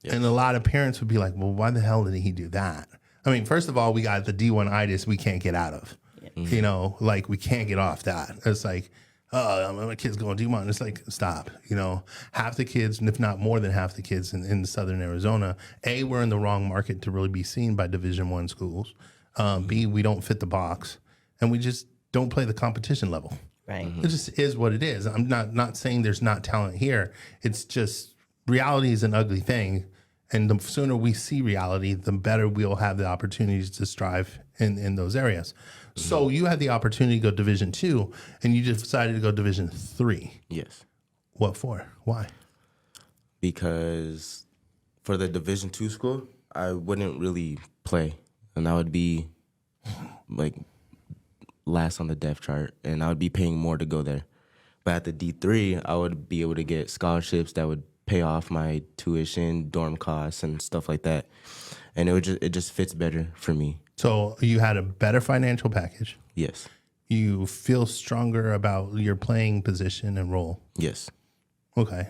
Yes. And a lot of parents would be like, well, why the hell did he do that? I mean, first of all, we got the D1-itis we can't get out of. You know, like we can't get off that. It's like, oh, my kid's going D1. It's like, stop. You know, half the kids, if not more than half the kids in Southern Arizona, A, we're in the wrong market to really be seen by Division I schools. B, we don't fit the box. And we just don't play the competition level. Right. It just is what it is. I'm not saying there's not talent here. It's just reality is an ugly thing. And the sooner we see reality, the better we'll have the opportunities to strive in those areas. So you had the opportunity to go Division II, and you just decided to go Division III. Yes. What for? Why? Because for the Division II school, I wouldn't really play, and I would be like last on the depth chart, and I would be paying more to go there. But at the D3, I would be able to get scholarships that would pay off my tuition, dorm costs, and stuff like that. And it just fits better for me. So you had a better financial package. Yes. You feel stronger about your playing position and role. Yes. Okay.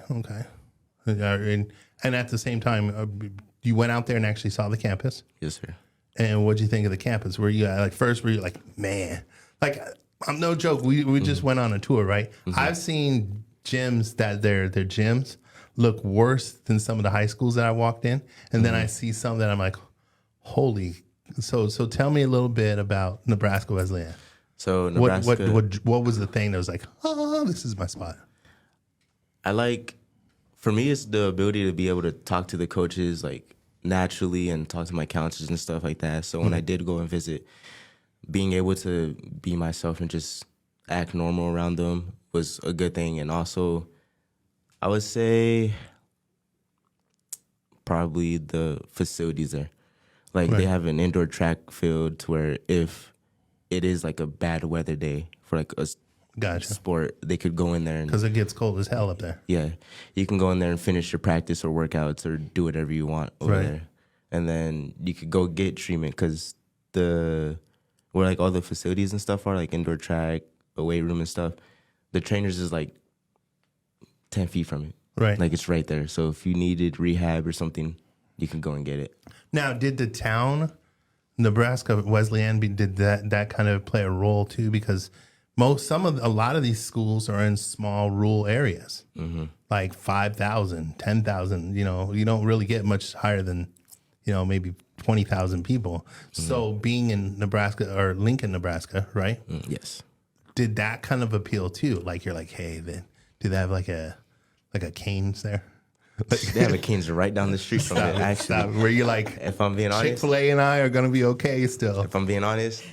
And at the same time, you went out there and actually saw the campus. Yes, sir. And what'd you think of the campus? Were you like, man, like, I'm no joke. We just went on a tour, right? I've seen gyms that their gyms look worse than some of the high schools that I walked in. And then I see some that I'm like, holy. So tell me a little bit about Nebraska Wesleyan. So Nebraska, What was the thing that was like, oh, this is my spot? For me, it's the ability to be able to talk to the coaches like naturally and talk to my counselors and stuff like that. So when I did go and visit, being able to be myself and just act normal around them was a good thing. And also, I would say probably the facilities there. Like, they Right. have an indoor track field to where if it is like a bad weather day for like a Gotcha. sport, they could go in there and Because it gets cold as hell up there. yeah, you can go in there and finish your practice or workouts or do whatever you want over Right. there, and then you could go get treatment because where like all the facilities and stuff are, like indoor track, a weight room and stuff. The trainers is like 10 feet from it. Right. Like it's right there. So if you needed rehab or something, you can go and get it. Now, did the town, Nebraska Wesleyan, did that kind of play a role too? Because a lot of these schools are in small rural areas, like 5,000, 10,000. You know, you don't really get much higher than, maybe 20,000 people. So being in Nebraska or Lincoln, Nebraska, right? Yes. Did that kind of appeal too? Like you're like, hey, do they have like a Cane's there? They have a Kings right down the street from it, actually. Stop. Where you're like, If I'm being honest, Chick-fil-A and I are gonna be okay still. if I'm being honest,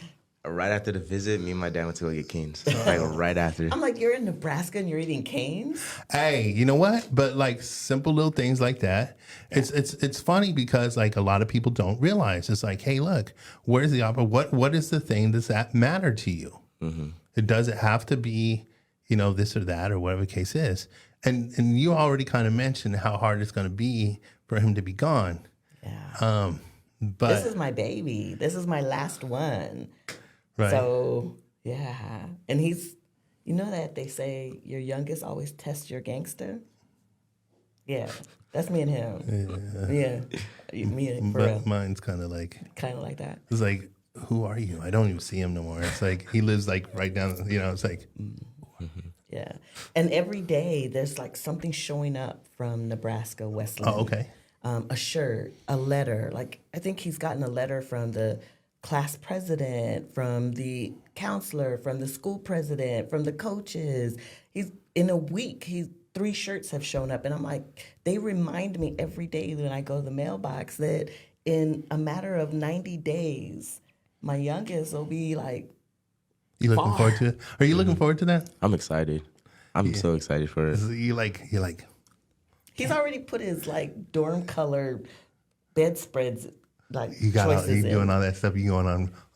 right after the visit, me and my dad went to go get Kings. Like right after. I'm like, you're in Nebraska and you're eating canes? Hey, you know what? But like simple little things like that. It's funny because like a lot of people don't realize. It's like, hey, look, where's the opera? What is the thing that matter to you? It doesn't have to be, this or that or whatever the case is. And you already kind of mentioned how hard it's going to be for him to be gone. Yeah. But This is my baby. This is my last one. right. So, yeah. And he's, that they say your youngest always tests your gangster? Yeah. That's me and him. Yeah. Me and for real. Mine's kind of like that. it's like, who are you? I don't even see him no more. It's like he lives like right down. It's like. Yeah. And every day there's like something showing up from Nebraska Wesleyan. Oh, okay. A shirt, a letter. Like, I think he's gotten a letter from the class president, from the counselor, from the school president, from the coaches. He's in a week, 3 shirts have shown up. And I'm like, they remind me every day when I go to the mailbox that in a matter of 90 days, my youngest will be like, You looking far. forward to it? Are you looking forward to that? I'm excited. I'm so excited for it. You like. he's already put his like dorm color bedspreads like You choices you in. doing all that stuff. You going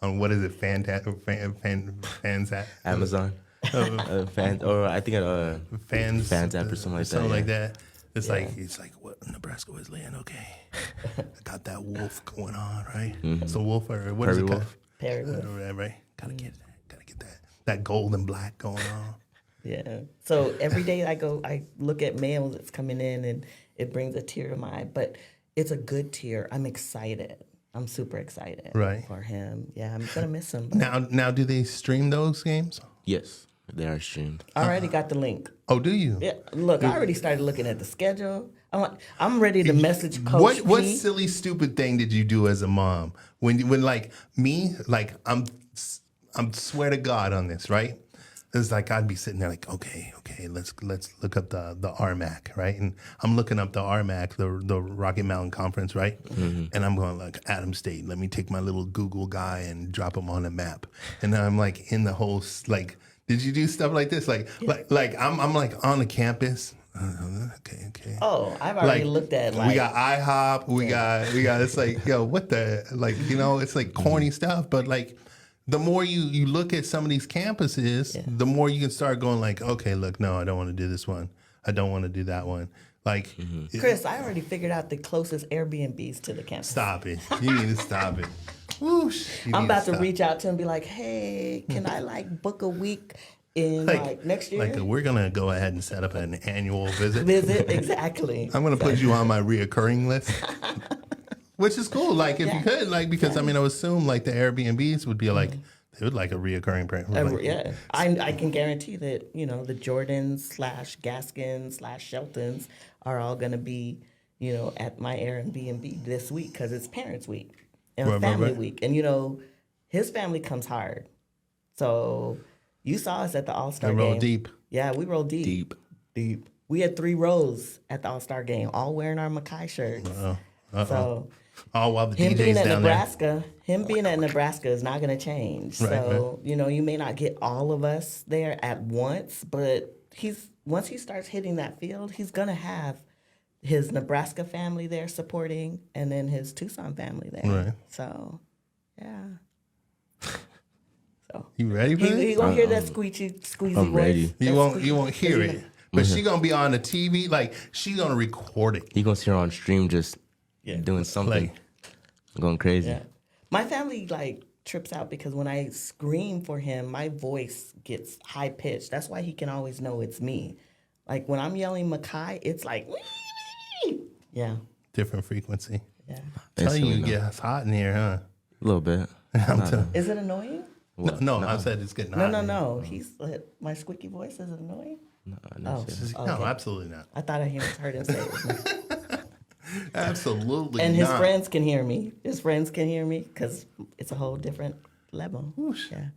on what is it? Fans app. Amazon. Fans, or I think Fans app or something like that. Something yeah. like that. It's Yeah. like it's like what Nebraska Wesleyan. Okay, I got that wolf going on, right? It's a wolf or what is Prairie it? wolf. Perry Wolf. Right. Gotta get that gold and black going on. Yeah. So every day I look at mail that's coming in and it brings a tear to my eye. But it's a good tear. I'm excited. I'm super excited Right. for him. Yeah, I'm gonna miss him. But Now, do they stream those games? Yes, they are streamed. I already got the link. Oh, do you? Yeah. Look, I already started looking at the schedule. I'm ready to message Coach What P. silly stupid thing did you do as a mom when like me, like I'm swear to God on this, right? It's like I'd be sitting there like, okay, let's look up the RMAC, right? And I'm looking up the RMAC, the Rocky Mountain Conference, right? And I'm going like Adams State. Let me take my little Google guy and drop him on a map. And then I'm like in the whole like, did you do stuff like this? Like I'm like on the campus. Okay. Oh, I've already looked at we got IHOP. We got. It's like what the it's like corny stuff, but like. The more you look at some of these campuses, the more you can start going like, okay, look, no, I don't want to do this one. I don't want to do that one. Like, Chris, I already figured out the closest Airbnbs to the campus. stop it. You need to stop it. Whoosh. I'm about to reach out to him and be like, hey, can I like book a week in like next year? Like, we're going to go ahead and set up an annual visit. Exactly. I'm going to put you on my reoccurring list. Which is cool, like if you could, like because I mean, I would assume like the Airbnbs would be like they would like a reoccurring. Like, Yeah, I can guarantee that the Jordans / Gaskins / Sheltons are all going to be at my Airbnb this week because it's Parents Week and Family Week, and his family comes hard. So you saw us at the All-Star game. roll deep. Yeah, we roll deep. We had 3 rows at the All-Star game, all wearing our Mackay shirts. So. Oh, while the Him DJ's being at down Nebraska, is not going to change. Right, So you may not get all of us there at once, but once he starts hitting that field, he's going to have his Nebraska family there supporting, and then his Tucson family there. Right. So, yeah. So You ready for he this? gonna hear that squeezy I'm voice. ready. That You won't squeaky- hear it. But she gonna be on the TV, like she gonna record it. He gonna see her on stream just Yeah. doing something, Like, going crazy. Yeah. My family like trips out because when I scream for him, my voice gets high pitched. That's why he can always know it's me. Like when I'm yelling Makai, it's like, yeah, different frequency. yeah. Telling you, Instantly it gets hot in here, huh? A little bit. Is it annoying? No, I said it's getting hot. No, in here. no. He's my squeaky voice is it annoying? No, Oh, No, okay. absolutely not. I thought I heard him say it. Absolutely And his not. friends can hear me. His friends can hear me because it's a whole different level. Whoosh. Yeah.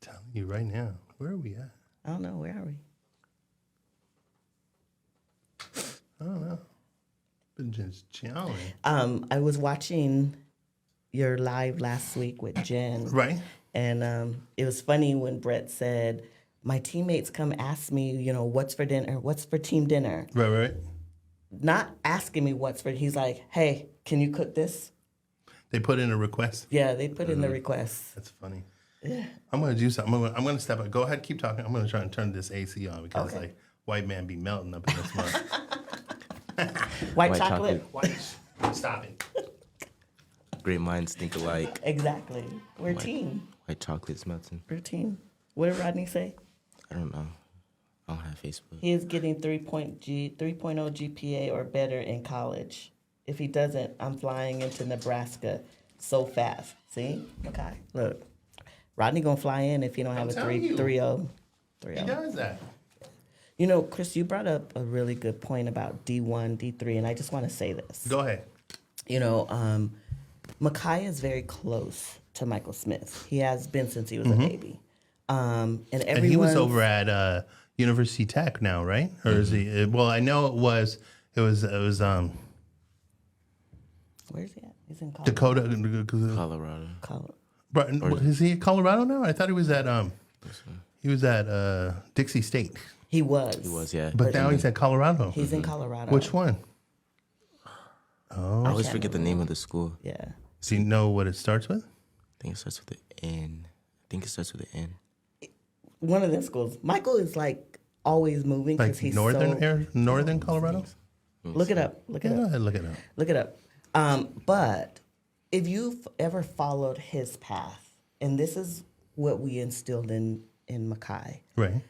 Telling you right now. Where are we at? I don't know. Where are we? I don't know. Been just chilling. I was watching your live last week with Jen. Right? And it was funny when Brett said, my teammates come ask me, what's for dinner? What's for team dinner? Right. Not asking me what's for, he's like, hey, can you cook this? They put in a request. Yeah, they put in the request. That's funny. Yeah. I'm gonna do something. I'm gonna step up. Go ahead, keep talking. I'm gonna try and turn this AC on because like white man be melting up in this month. White White chocolate? White, stop it. Great minds think alike. Exactly. We're a team. White chocolate's melting. We're a team. What did Rodney say? I don't know. I don't have Facebook. He is getting 3.0 GPA or better in college. If he doesn't, I'm flying into Nebraska so fast. See? Okay. Look. Rodney gonna fly in if he don't have a telling you. 3.0. He does that. Chris, you brought up a really good point about D1, D3, and I just want to say this. Go ahead. Makai is very close to Michael Smith. He has been since he was a baby. And he was over at University Tech now, right? Or is he? Well, I know it was. Where's he at? He's in Colorado. Colorado. But is he at Colorado now? I thought he was at Dixie State. He was. He was, yeah. But now he's at Colorado. He's in Colorado. Which one? I always forget the name of the school. Yeah. Do you know what it starts with? I think it starts with the N. One of them schools. Michael is like always moving because Like he's northern Colorado? Look it up. Go ahead, look it up. Look it up. But if you've ever followed his path, and this is what we instilled in Makai, Right.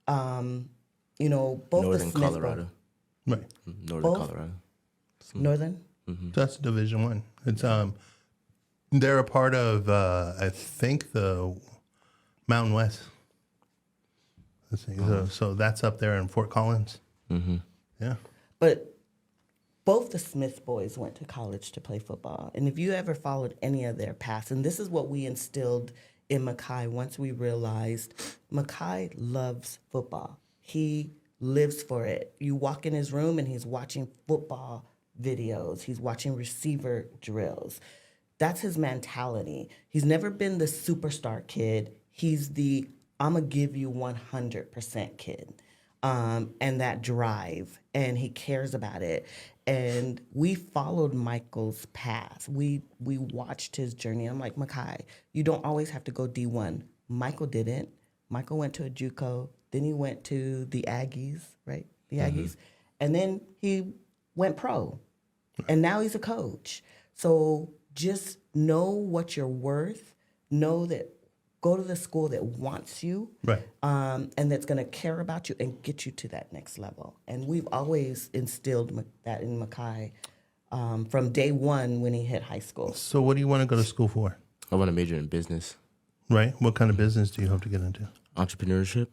both Northern the Smith Colorado. Right. Northern Both? Colorado. Northern. That's Division One. It's they're a part of I think the Mountain West. Let's see. So that's up there in Fort Collins. Mm-hmm. Yeah. But both the Smith boys went to college to play football. And if you ever followed any of their paths, and this is what we instilled in Makai once we realized Makai loves football. He lives for it. You walk in his room and he's watching football videos. He's watching receiver drills. That's his mentality. He's never been the superstar kid. He's the I'm going to give you 100% kid. And that drive, and he cares about it. And we followed Michael's path. We watched his journey. I'm like, Makai, you don't always have to go D1. Michael didn't. Michael went to a JUCO. Then he went to the Aggies, right? The Aggies. And then he went pro. And now he's a coach. So just know what you're worth. Know that go to the school that wants you, Right. and that's going to care about you and get you to that next level. And we've always instilled that in Makai from day one when he hit high school. So what do you want to go to school for? I want to major in business. Right. What kind of business do you hope to get into? Entrepreneurship.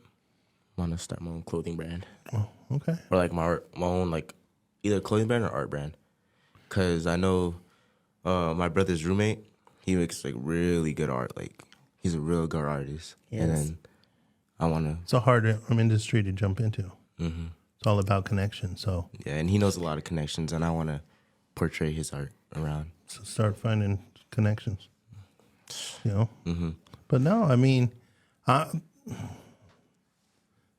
I want to start my own clothing brand. Oh, okay. Or like my own like either clothing brand or art brand. Because I know my brother's roommate, he makes like really good art. Like he's a real good artist. Yes. And then I want to. It's a hard industry to jump into. Mm-hmm. It's all about connection. So Yeah, and he knows a lot of connections, and I want to portray his art around. So start connections. But no, I mean,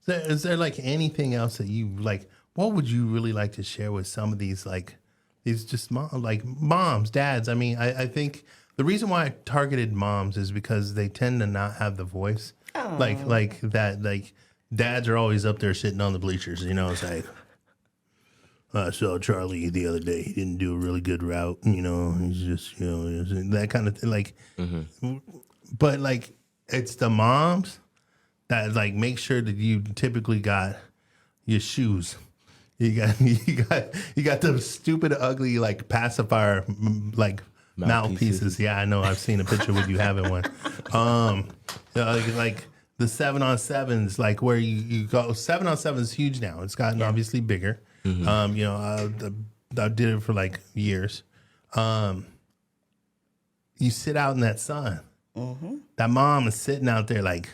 is there like anything else that you like what would you really like to share with some of these just moms, dads? I mean, I think the reason why I targeted moms is because they tend to not have the voice. Like dads are always up there sitting on the bleachers, you know. It's like, I saw Charlie the other day. He didn't do a really good route, you know. He's just, you know, that kind of thing. Like, but like, it's the moms that like make sure that you typically got your shoes. You got the stupid, ugly like pacifier like mouthpieces. Yeah, I know. I've seen a picture with you having one. Like the 7-on-7s, like where you go. 7-on-7 is huge now. It's gotten obviously bigger. You know, I did it for like years. You sit out in that sun. That mom is sitting out there like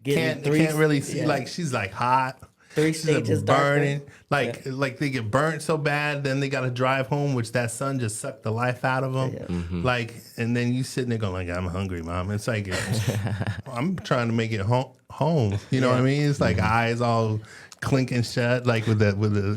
can't really see. Like she's like hot. 3 stages burning. Darker. Like they get burnt so bad, then they got to drive home, which that sun just sucked the life out of them. Like, and then you sitting there going like, I'm hungry, mom. It's like I'm trying to make it home. You know what I mean? It's like eyes all clinking shut, like with the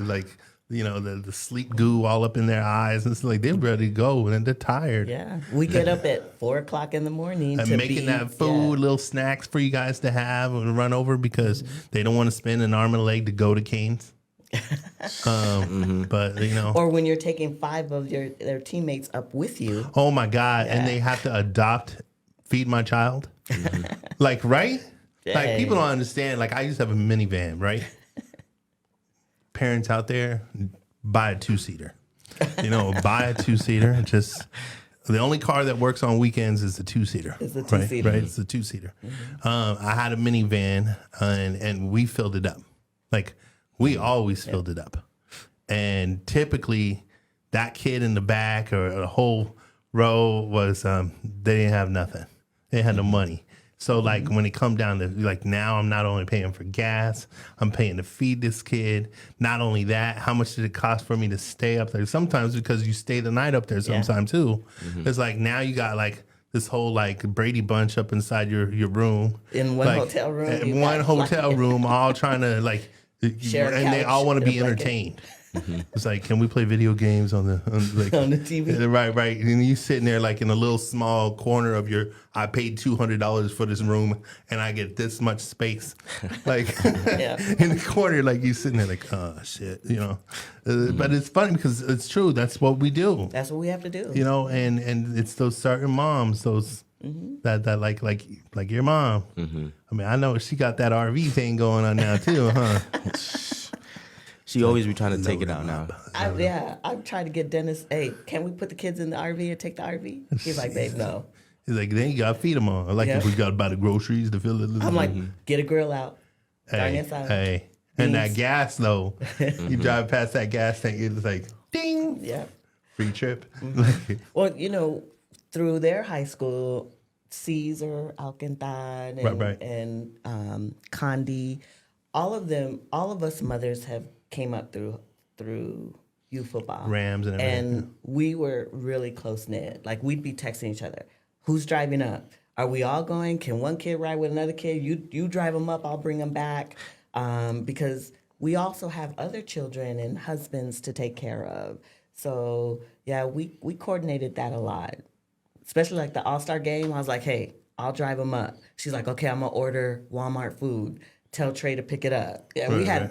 like, you know, the sleep goo all up in their eyes. And it's like they're ready to go and they're tired. Yeah, we get up at 4 o'clock in the morning and to making that food, little snacks for you guys to have and run over because they don't want to spend an arm and a leg to go to Cane's. But you know, or when you're taking 5 of their teammates up with you. Oh my God! And they have to adopt Feed My Child, like right? Dang. Like people don't understand. Like I used to have a minivan, right? Parents out there, buy a 2-seater. You know, buy a 2-seater. Just the only car that works on weekends is the 2-seater. It's a 2-seater. Right? It's a 2-seater. I had a minivan, and we filled it up. Like we always filled it up. And typically, that kid in the back or the whole row was they didn't have nothing. They had no money. So like when it come down to like now I'm not only paying for gas, I'm paying to feed this kid. Not only that, how much did it cost for me to stay up there? Sometimes because you stay the night up there sometimes too. It's like now you got like this whole like Brady Bunch up inside your room. In one hotel room. In one hotel room, all trying to like share and they all want to be entertained. It's like, can we play video games on the TV? Right. And you sitting there like in a little small corner of I paid $200 for this room and I get this much space. Like in the corner, like you sitting there like, oh shit, you know. But it's funny because it's true. That's what we do. That's what we have to do. You know, and it's those certain moms, those that like your mom. I mean, I know she got that RV thing going on now too, huh? She always be trying to take it out now. I've tried to get Dennis, hey, can we put the kids in the RV and take the RV? He's like, babe, no. He's like, then you got to feed them all. Like if we got to buy the groceries to fill it. I'm like, get a grill out. Hey. And that gas, though. You drive past that gas tank, it's like, ding. Yeah. Free trip. Well, you know, through their high school, Caesar, Alcantara, and Condi, all of us mothers have came up through youth football. Rams and everything. And we were really close-knit. Like, we'd be texting each other. Who's driving up? Are we all going? Can one kid ride with another kid? You drive them up, I'll bring them back. Because we also have other children and husbands to take care of. So, yeah, we coordinated that a lot. Especially like the All-Star game. I was like, hey, I'll drive them up. She's like, okay, I'm going to order Walmart food. Tell Trey to pick it up. Yeah,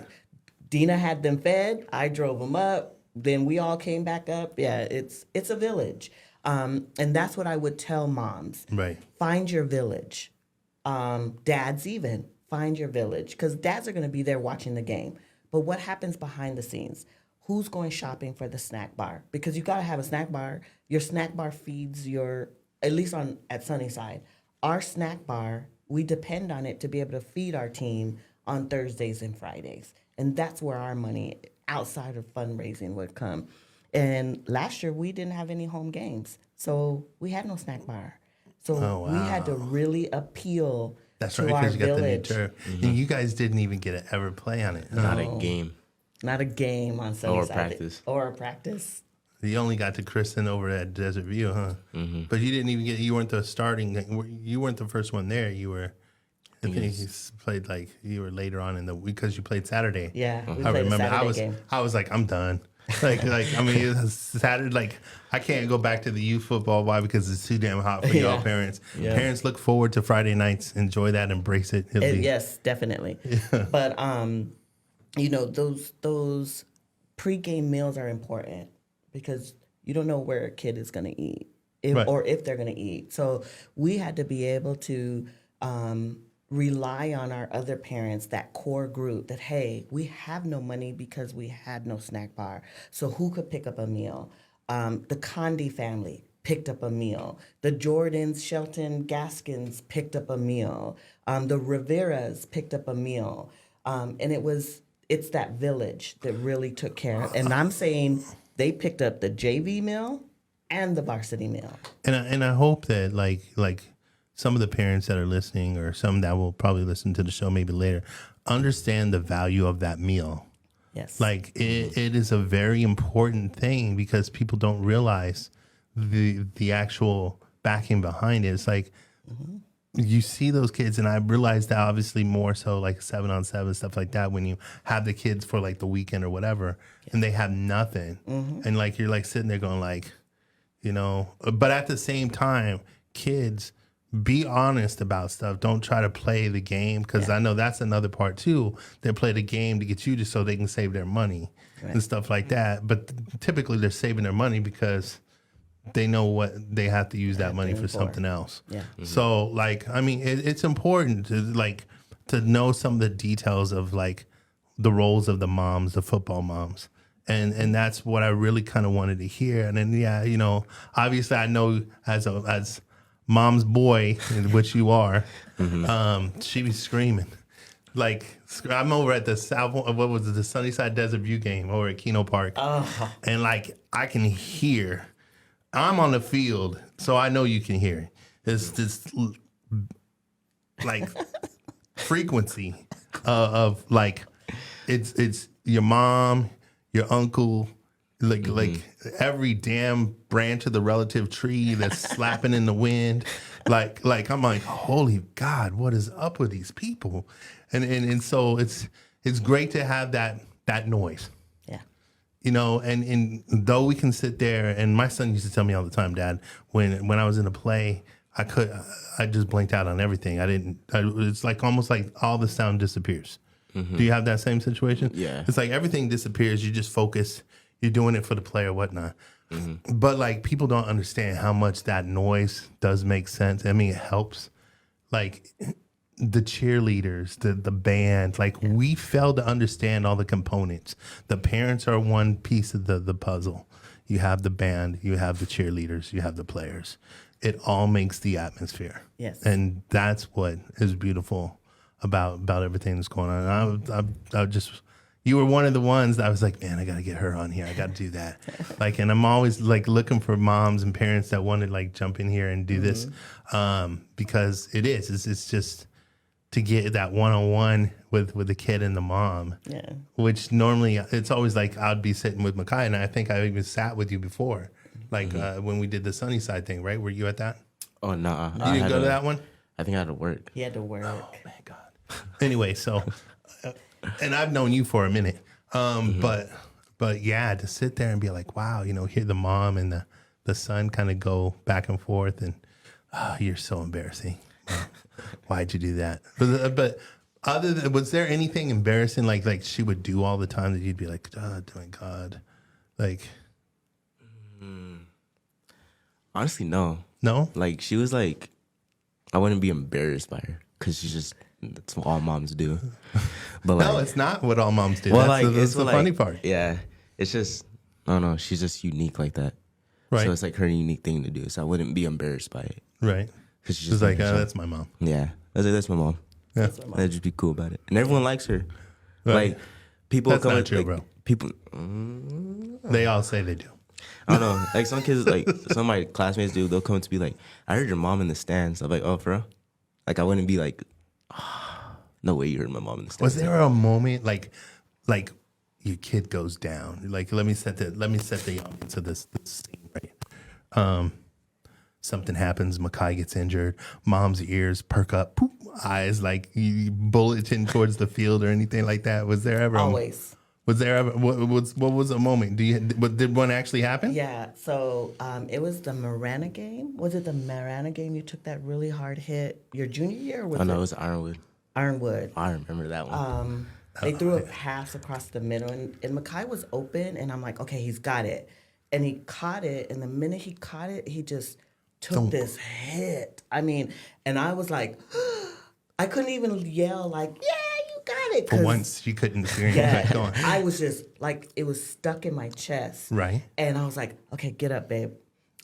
Dina had them fed. I drove them up. Then we all came back up. Yeah, it's a village. And that's what I would tell moms. Right. Find your village. Dads even, find your village. Because dads are going to be there watching the game. But what happens behind the scenes? Who's going shopping for the snack bar? Because you got to have a snack bar. Your snack bar feeds at least at Sunnyside, our snack bar, we depend on it to be able to feed our team on Thursdays and Fridays. And that's where our money outside of fundraising would come. And last year, we didn't have any home games. So we had no snack bar. So we had to really appeal to our village. And you guys didn't even get to ever play on it. Not a game. Not a game on Sunnyside. Or a practice. You only got to christen over at Desert View, huh? But you didn't even you weren't the starting, you weren't the first one there. You were I think he played like you were later on in the week because you played Saturday. Yeah, we I played a remember. Saturday game. I was like, I'm done. Like I mean, it was Saturday. Like I can't go back to the youth football. Why? Because it's too damn hot for y'all Yeah. parents. Yeah. Parents look forward to Friday nights. Enjoy that. Embrace it. Yes, definitely. But you know, those pregame meals are important because you don't know where a kid is going to eat or if they're going to eat. So we had to be able to rely on our other parents, that core group, that, hey, we have no money because we had no snack bar. So who could pick up a meal? The Condi family picked up a meal. The Jordans, Shelton, Gaskins picked up a meal. The Riveras picked up a meal. And it's that village that really took care of. And I'm saying they picked up the JV meal and the varsity meal. And I hope that like some of the parents that are listening or some that will probably listen to the show maybe later understand the value of that meal. Yes. Like it is a very important thing because people don't realize the actual backing behind it. It's like you see those kids, and I realized that obviously more so like 7-on-7 stuff like that when you have the kids for like the weekend or whatever, and they have nothing, and like you're like sitting there going like, you know. But at the same time, kids, be honest about stuff. Don't try to play the game because I know that's another part too. They play the game to get you just so they can save their money and stuff like that. But typically they're saving their money because they know what they have to use that money for something else. Yeah. So like, I mean, it's important to know some of the details of like the roles of the moms, the football moms. And that's what I really kind of wanted to hear. And then, yeah, you know, obviously I know as mom's boy, which you are, she was screaming. Like, I'm over at the the Sunnyside Desert View game over at Keno Park. And like, I can hear, I'm on the field, so I know you can hear. It's this like frequency of like, it's your mom, your uncle, like every damn branch of the relative tree that's slapping in the wind. Like I'm like, holy God, what is up with these people? And so it's great to have that noise. Yeah. You know, and though we can sit there, and my son used to tell me all the time, Dad, when I was in a play, I just blinked out on everything. It's like almost like all the sound disappears. Do you have that same situation? Yeah. It's like everything disappears. You just focus. You're doing it for the play or whatnot. But like people don't understand how much that noise does make sense. I mean, it helps. Like the cheerleaders, the band, like we fail to understand all the components. The parents are one piece of the puzzle. You have the band, you have the cheerleaders, you have the players. It all makes the atmosphere. Yes. And that's what is beautiful about everything that's going on. And I just, you were one of the ones that I was like, man, I got to get her on here. I got to do that. Like, and I'm always like looking for moms and parents that want to like jump in here and do this, because it's just to get that one-on-one with the kid and the mom. Yeah. Which normally it's always like I'd be sitting with Makai, and I think I even sat with you before, like when we did the Sunnyside thing, right? Were you at that? Oh, nah. You didn't go to that one? I think I had to work. He had to work. Oh, man, God. Anyway, so, and I've known you for a minute, but yeah, to sit there and be like, wow, you know, hear the mom and the son kind of go back and forth, and you're so embarrassing. Why'd you do that? But other than, was there anything embarrassing like she would do all the time that you'd be like, oh my God, like? Honestly, no. No? Like she was like, I wouldn't be embarrassed by her because she's just, that's what all moms do. But like, No, it's not what all moms do. well, That's like, that's the funny part. Yeah, it's just, I don't know. She's just unique like that. Right. So it's like her unique thing to do. So I wouldn't be embarrassed by it. Right. Cause she's She's just like, herself. that's my mom. Yeah, that's my mom. Yeah. I'd just be cool about it, and everyone likes her. Right. Like people That's come not up, true, like, bro. People, They all say they do. I don't know. Like some kids, like some of my classmates do. They'll come up to be like, "I heard your mom in the stands." I'm like, "Oh, for real?" Like I wouldn't be like, "No way, you heard my mom in the stands." Was there a moment like your kid goes down? Like let me set the audience to this scene, right? Something happens. Makai gets injured. Mom's ears perk up. Poop, eyes like bulletin towards the field or anything like that. Was there ever? Always. Was there ever? What was a moment? Did one actually happen? Yeah. So it was the Marana game. Was it the Marana game? You took that really hard hit your junior year? Or was no, it was Ironwood. Ironwood. I remember that one. They threw a pass across the middle, and Makai was open, and I'm like, okay, he's got it. And he caught it, and the minute he caught it, he just took this hit. I mean, and I was like, I couldn't even yell like, yeah, you got it. For once, you couldn't hear him back on. I was just like, it was stuck in my chest. Right. And I was like, okay, get up, babe.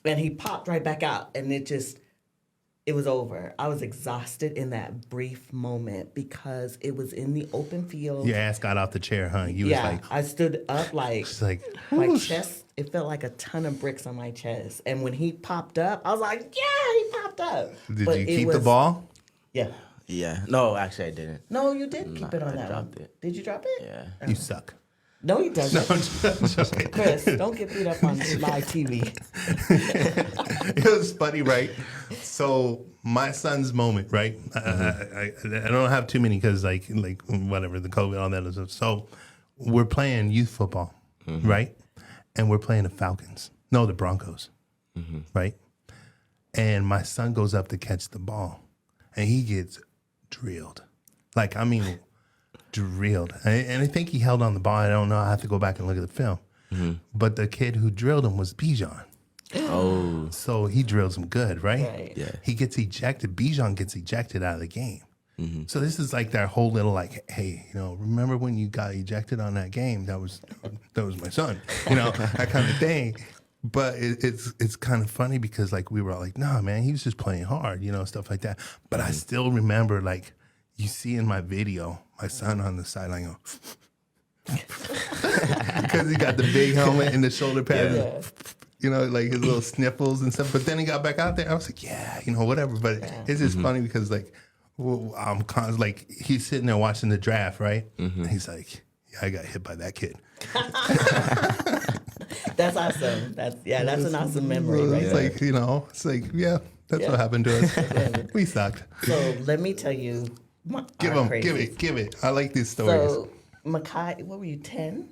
And he popped right back out, and it was over. I was exhausted in that brief moment because it was in the open field. Your ass got off the chair, huh? You was like, I stood up like, it's like my whoosh. chest, it felt like a ton of bricks on my chest. And when he popped up, I was like, yeah, he popped up. Did But you it keep was- the ball? Yeah. Yeah. No, actually, I didn't. No, you did keep it on I that dropped one. it. Did you drop it? Yeah. You suck. No, he doesn't. I'm joking. Chris, don't get beat up on live TV. It was funny, right? So my son's moment, right? I don't have too many because like whatever the COVID, all that other stuff. So we're playing youth football, right? And we're playing the Falcons. No, the Broncos, right? And my son goes up to catch the ball, and he gets drilled. Like, I mean, drilled. And I think he held on the ball. I don't know. I have to go back and look at the film. But the kid who drilled him was Bijan. Oh. So he drills him good, right? Right. Yeah. He gets ejected. Bijan gets ejected out of the game. So this is like their whole little like, hey, remember when you got ejected on that game? That was my son, that kind of thing. But it's kind of funny because like we were all like, nah, man, he was just playing hard, stuff like that. But I still remember like you see in my video, my son on the sideline go, because he got the big helmet and the shoulder pads. Like his little sniffles and stuff. But then he got back out there. I was like, yeah, whatever. But it's just funny because like I'm like he's sitting there watching the draft, right? And he's like, yeah, I got hit by that kid. That's awesome. That's an awesome memory, right? It's like it's like that's what happened to us. We sucked. So let me tell you, Give it. I like these stories. So Makai, what were you, 10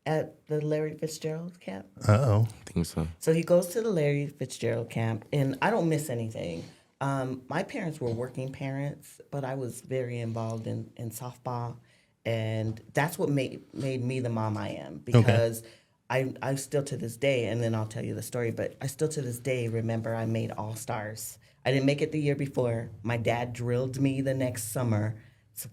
at the Larry Fitzgerald camp? Uh-oh. I think so. So he goes to the Larry Fitzgerald camp, and I don't miss anything. My parents were working parents, but I was very involved in softball, and that's what made me the mom I am, because I still to this day, and then I'll tell you the story, but I still to this day remember I made All-Stars. I didn't make it the year before. My dad drilled me the next summer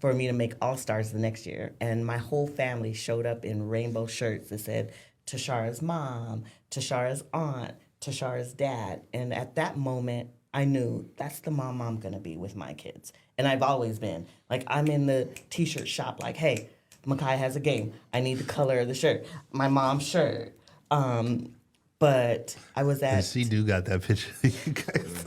for me to make All-Stars the next year, and my whole family showed up in rainbow shirts that said Tashara's mom, Tashara's aunt, Tashara's dad, and at that moment, I knew that's the mom I'm going to be with my kids. And I've always been. Like, I'm in the T-shirt shop like, hey, Makai has a game. I need the color of the shirt. My mom's shirt. But I was at... And she do got that picture of you guys.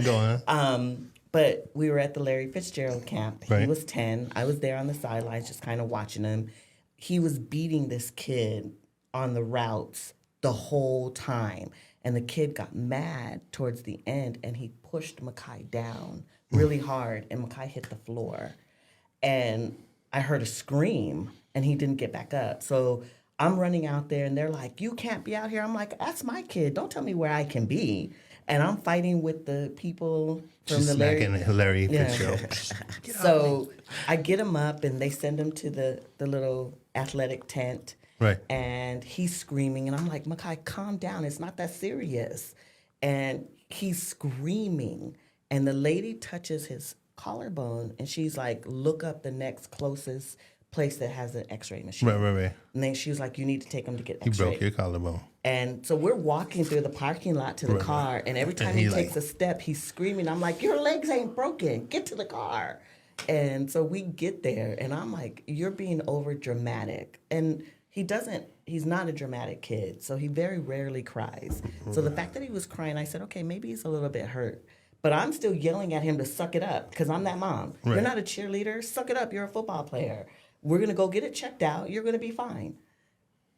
Go on. But we were at the Larry Fitzgerald camp. He Right. was 10. I was there on the sidelines just kind of watching him. He was beating this kid on the routes the whole time. And the kid got mad towards the end, and he pushed Makai down really hard, and Makai hit the floor. And I heard a scream, and he didn't get back up. So I'm running out there, and they're like, you can't be out here. I'm like, that's my kid. Don't tell me where I can be. And I'm fighting with the people from She's the smacking Larry Fitzgerald. So I get him up, and they send him to the little athletic tent. Right. And he's screaming, and I'm like, Makai, calm down. It's not that serious. And he's screaming, and the lady touches his collarbone, and she's like, look up the next closest place that has an x-ray machine. Right. And then she was like, you need to take him to get He x-ray. broke your collarbone. And so we're walking through the parking lot to the car, and every time he takes a step, he's screaming. I'm like, your legs ain't broken. Get to the car. And so we get there, and I'm like, you're being over dramatic. And he's not a dramatic kid, so he very rarely cries. So the fact that he was crying, I said, okay, maybe he's a little bit hurt. But I'm still yelling at him to suck it up, because I'm that mom. Right. You're not a cheerleader. Suck it up. You're a football player. We're going to go get it checked out. You're going to be fine.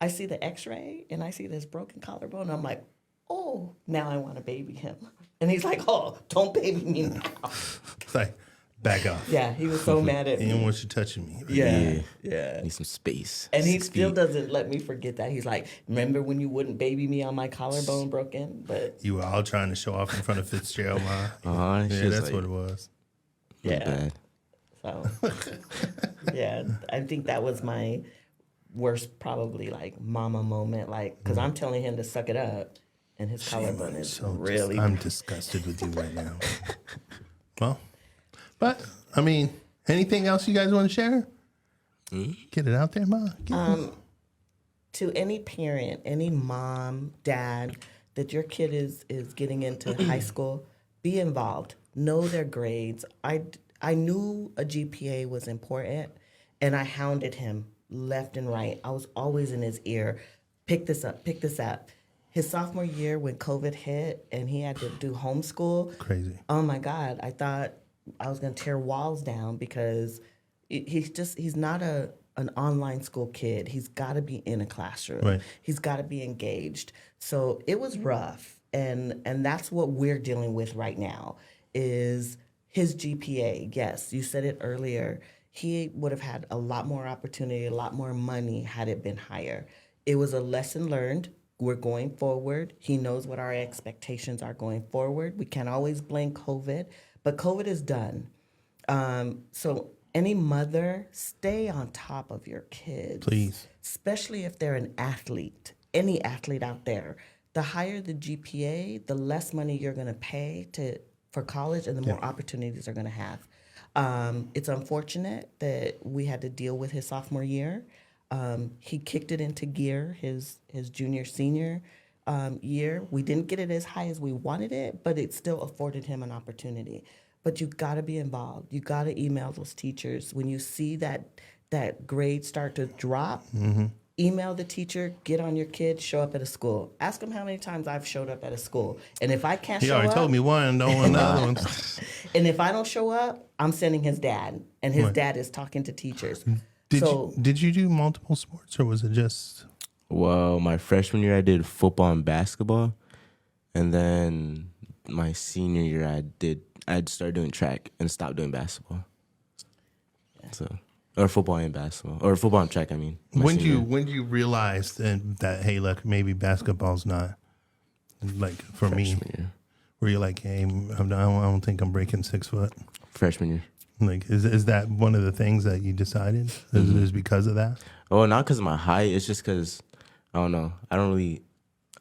I see the x-ray, and I see this broken collarbone. I'm like, oh, now I want to baby him. And he's like, oh, don't baby me now. It's like, back off. Yeah, he was so mad at He didn't me. want you touching me. Yeah. Need some space. And he 6 still feet. doesn't let me forget that. He's like, remember when you wouldn't baby me on my collarbone broken? But You were all trying to show off in front of Fitzgerald, Ma. Uh-huh, she Yeah, was that's like- what it was. yeah. Bad. So, yeah, I think that was my worst, probably like mama moment. Like, because I'm telling him to suck it up, and his collarbone is really. I'm disgusted with you right now. Well, but I mean, anything else you guys want to share? Get it out there, Ma. To any parent, any mom, dad, that your kid is getting into high school, be involved. Know their grades. I knew a GPA was important, and I hounded him left and right. I was always in his ear. Pick this up, pick this up. His sophomore year when COVID hit and he had to do homeschool. Crazy. Oh my God, I thought I was going to tear walls down because he's not an online school kid. He's got to be in a classroom. Right. He's got to be engaged. So it was rough, and that's what we're dealing with right now is his GPA. Yes, you said it earlier. He would have had a lot more opportunity, a lot more money had it been higher. It was a lesson learned. We're going forward. He knows what our expectations are going forward. We can't always blame COVID, but COVID is done. So any mother, stay on top of your kids. Please. Especially if they're an athlete, any athlete out there. The higher the GPA, the less money you're going to pay for college and the more opportunities they're going to have. It's unfortunate that we had to deal with his sophomore year. He kicked it into gear his junior, senior year. We didn't get it as high as we wanted it, but it still afforded him an opportunity. But you got to be involved. You got to email those teachers. When you see that grade start to drop, email the teacher, get on your kid, show up at a school. Ask them how many times I've showed up at a school. And if I can't He show already up, told me one, don't want another one. and if I don't show up, I'm sending his dad. And his dad is talking to teachers. Did you do multiple sports or was it just... Well, my freshman year I did football and basketball, and then my senior year I started doing track and stopped doing basketball. So, or football and basketball, or football and track. I mean, When do you realize that hey, look, maybe basketball's not like for me? freshman year. Where you're like, hey, I don't think I'm breaking 6 foot. Freshman year. Like, is that one of the things that you decided? Is because of that? Oh, not because of my height. It's just because I don't know.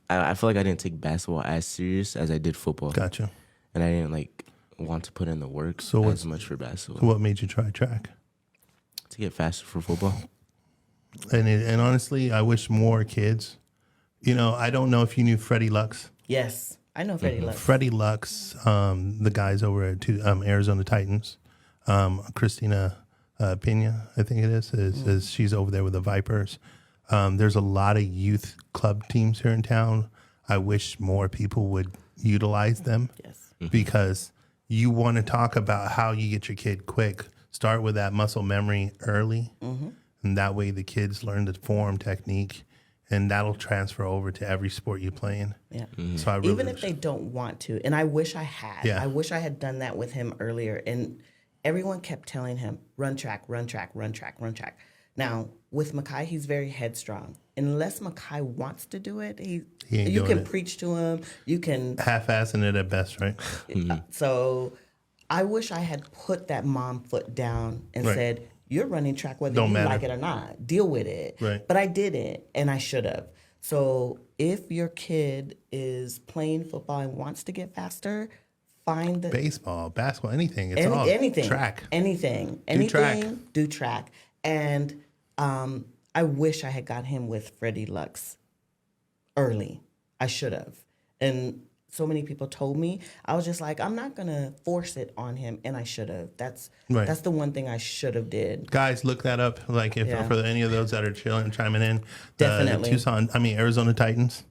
I feel like I didn't take basketball as serious as I did football, Gotcha. and I didn't like want to put in the work So as much for basketball So what made you try track? to get faster for football. And honestly, I wish more kids. You know, I don't know if you knew Freddie Lux. yes, I know Freddie Lux. Freddie Lux, the guys over at Arizona Titans, Christina Pena, I think it is she's over there with the Vipers. There's a lot of youth club teams here in town. I wish more people would utilize them. Yes. Because you want to talk about how you get your kid quick. Start with that muscle memory early, and that way the kids learn the form, technique, and that'll transfer over to every sport you play in. Yeah. So I really Even if they don't want to, and I wish I had. Yeah. I wish I had done that with him earlier. And everyone kept telling him, run track, run track, run track, run track. Now, with Makai, he's very headstrong. Unless Makai wants to do it, ain't you doing can it. preach to him. You can. half-assing it at best, right? So I wish I had put that mom foot down and Right. said, you're running track whether Don't you matter. like it or not. Deal with it. Right. But I didn't, and I should have. So if your kid is playing football and wants to get faster, find the Baseball, basketball, anything. It's all anything. track. Anything. Do track. Anything, do track. And I wish I had got him with Freddie Lux early. I should have. And so many people told me. I was just like, I'm not gonna force it on him, and I should have. That's the one thing I should have did. Guys, look that up. Like if Yeah. for any of those that are chiming in, Definitely. Arizona Titans.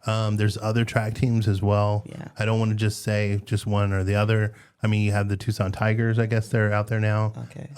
There's other track teams as well. Yeah. I don't want to just say just one or the other. I mean, you have the Tucson Tigers. I guess they're out there now. Okay.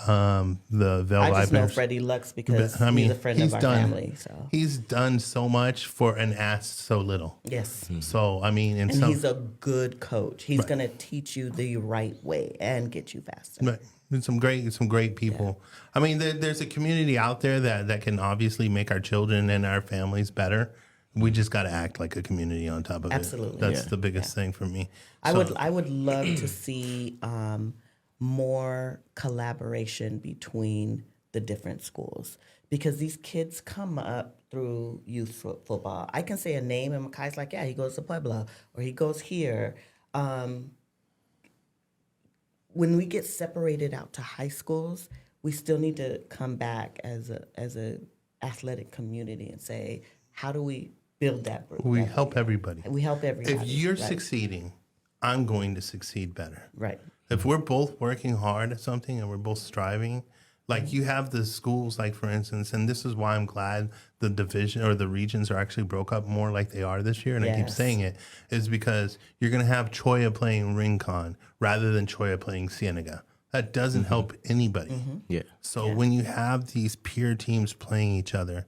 The Vail I just know Vipers. Freddie Lux because I mean, he's a friend of our family. So he's done so much for and asked so little. yes. So I mean, And he's a good coach. He's going to teach you the right way and get you faster. Right. And some great people. I mean, there's a community out there that can obviously make our children and our families better. We just got to act like a community on top of Absolutely. it. That's the biggest thing for me. I would love to see more collaboration between the different schools because these kids come up through youth football. I can say a name and Makai's like, yeah, he goes to Pueblo or he goes here. When we get separated out to high schools, we still need to come back as a athletic community and say, how do we build that group? We help everybody. We help everybody. If you're right. succeeding, I'm going to succeed better. Right. If we're both working hard at something and we're both striving, like you have the schools, like for instance, and this is why I'm glad the division or the regions are actually broke up more like they are this year. And I keep Yes. saying it is because you're going to have Choya playing Rincon rather than Choya playing Cienega. That doesn't help anybody. Yeah. So when you have these peer teams playing each other,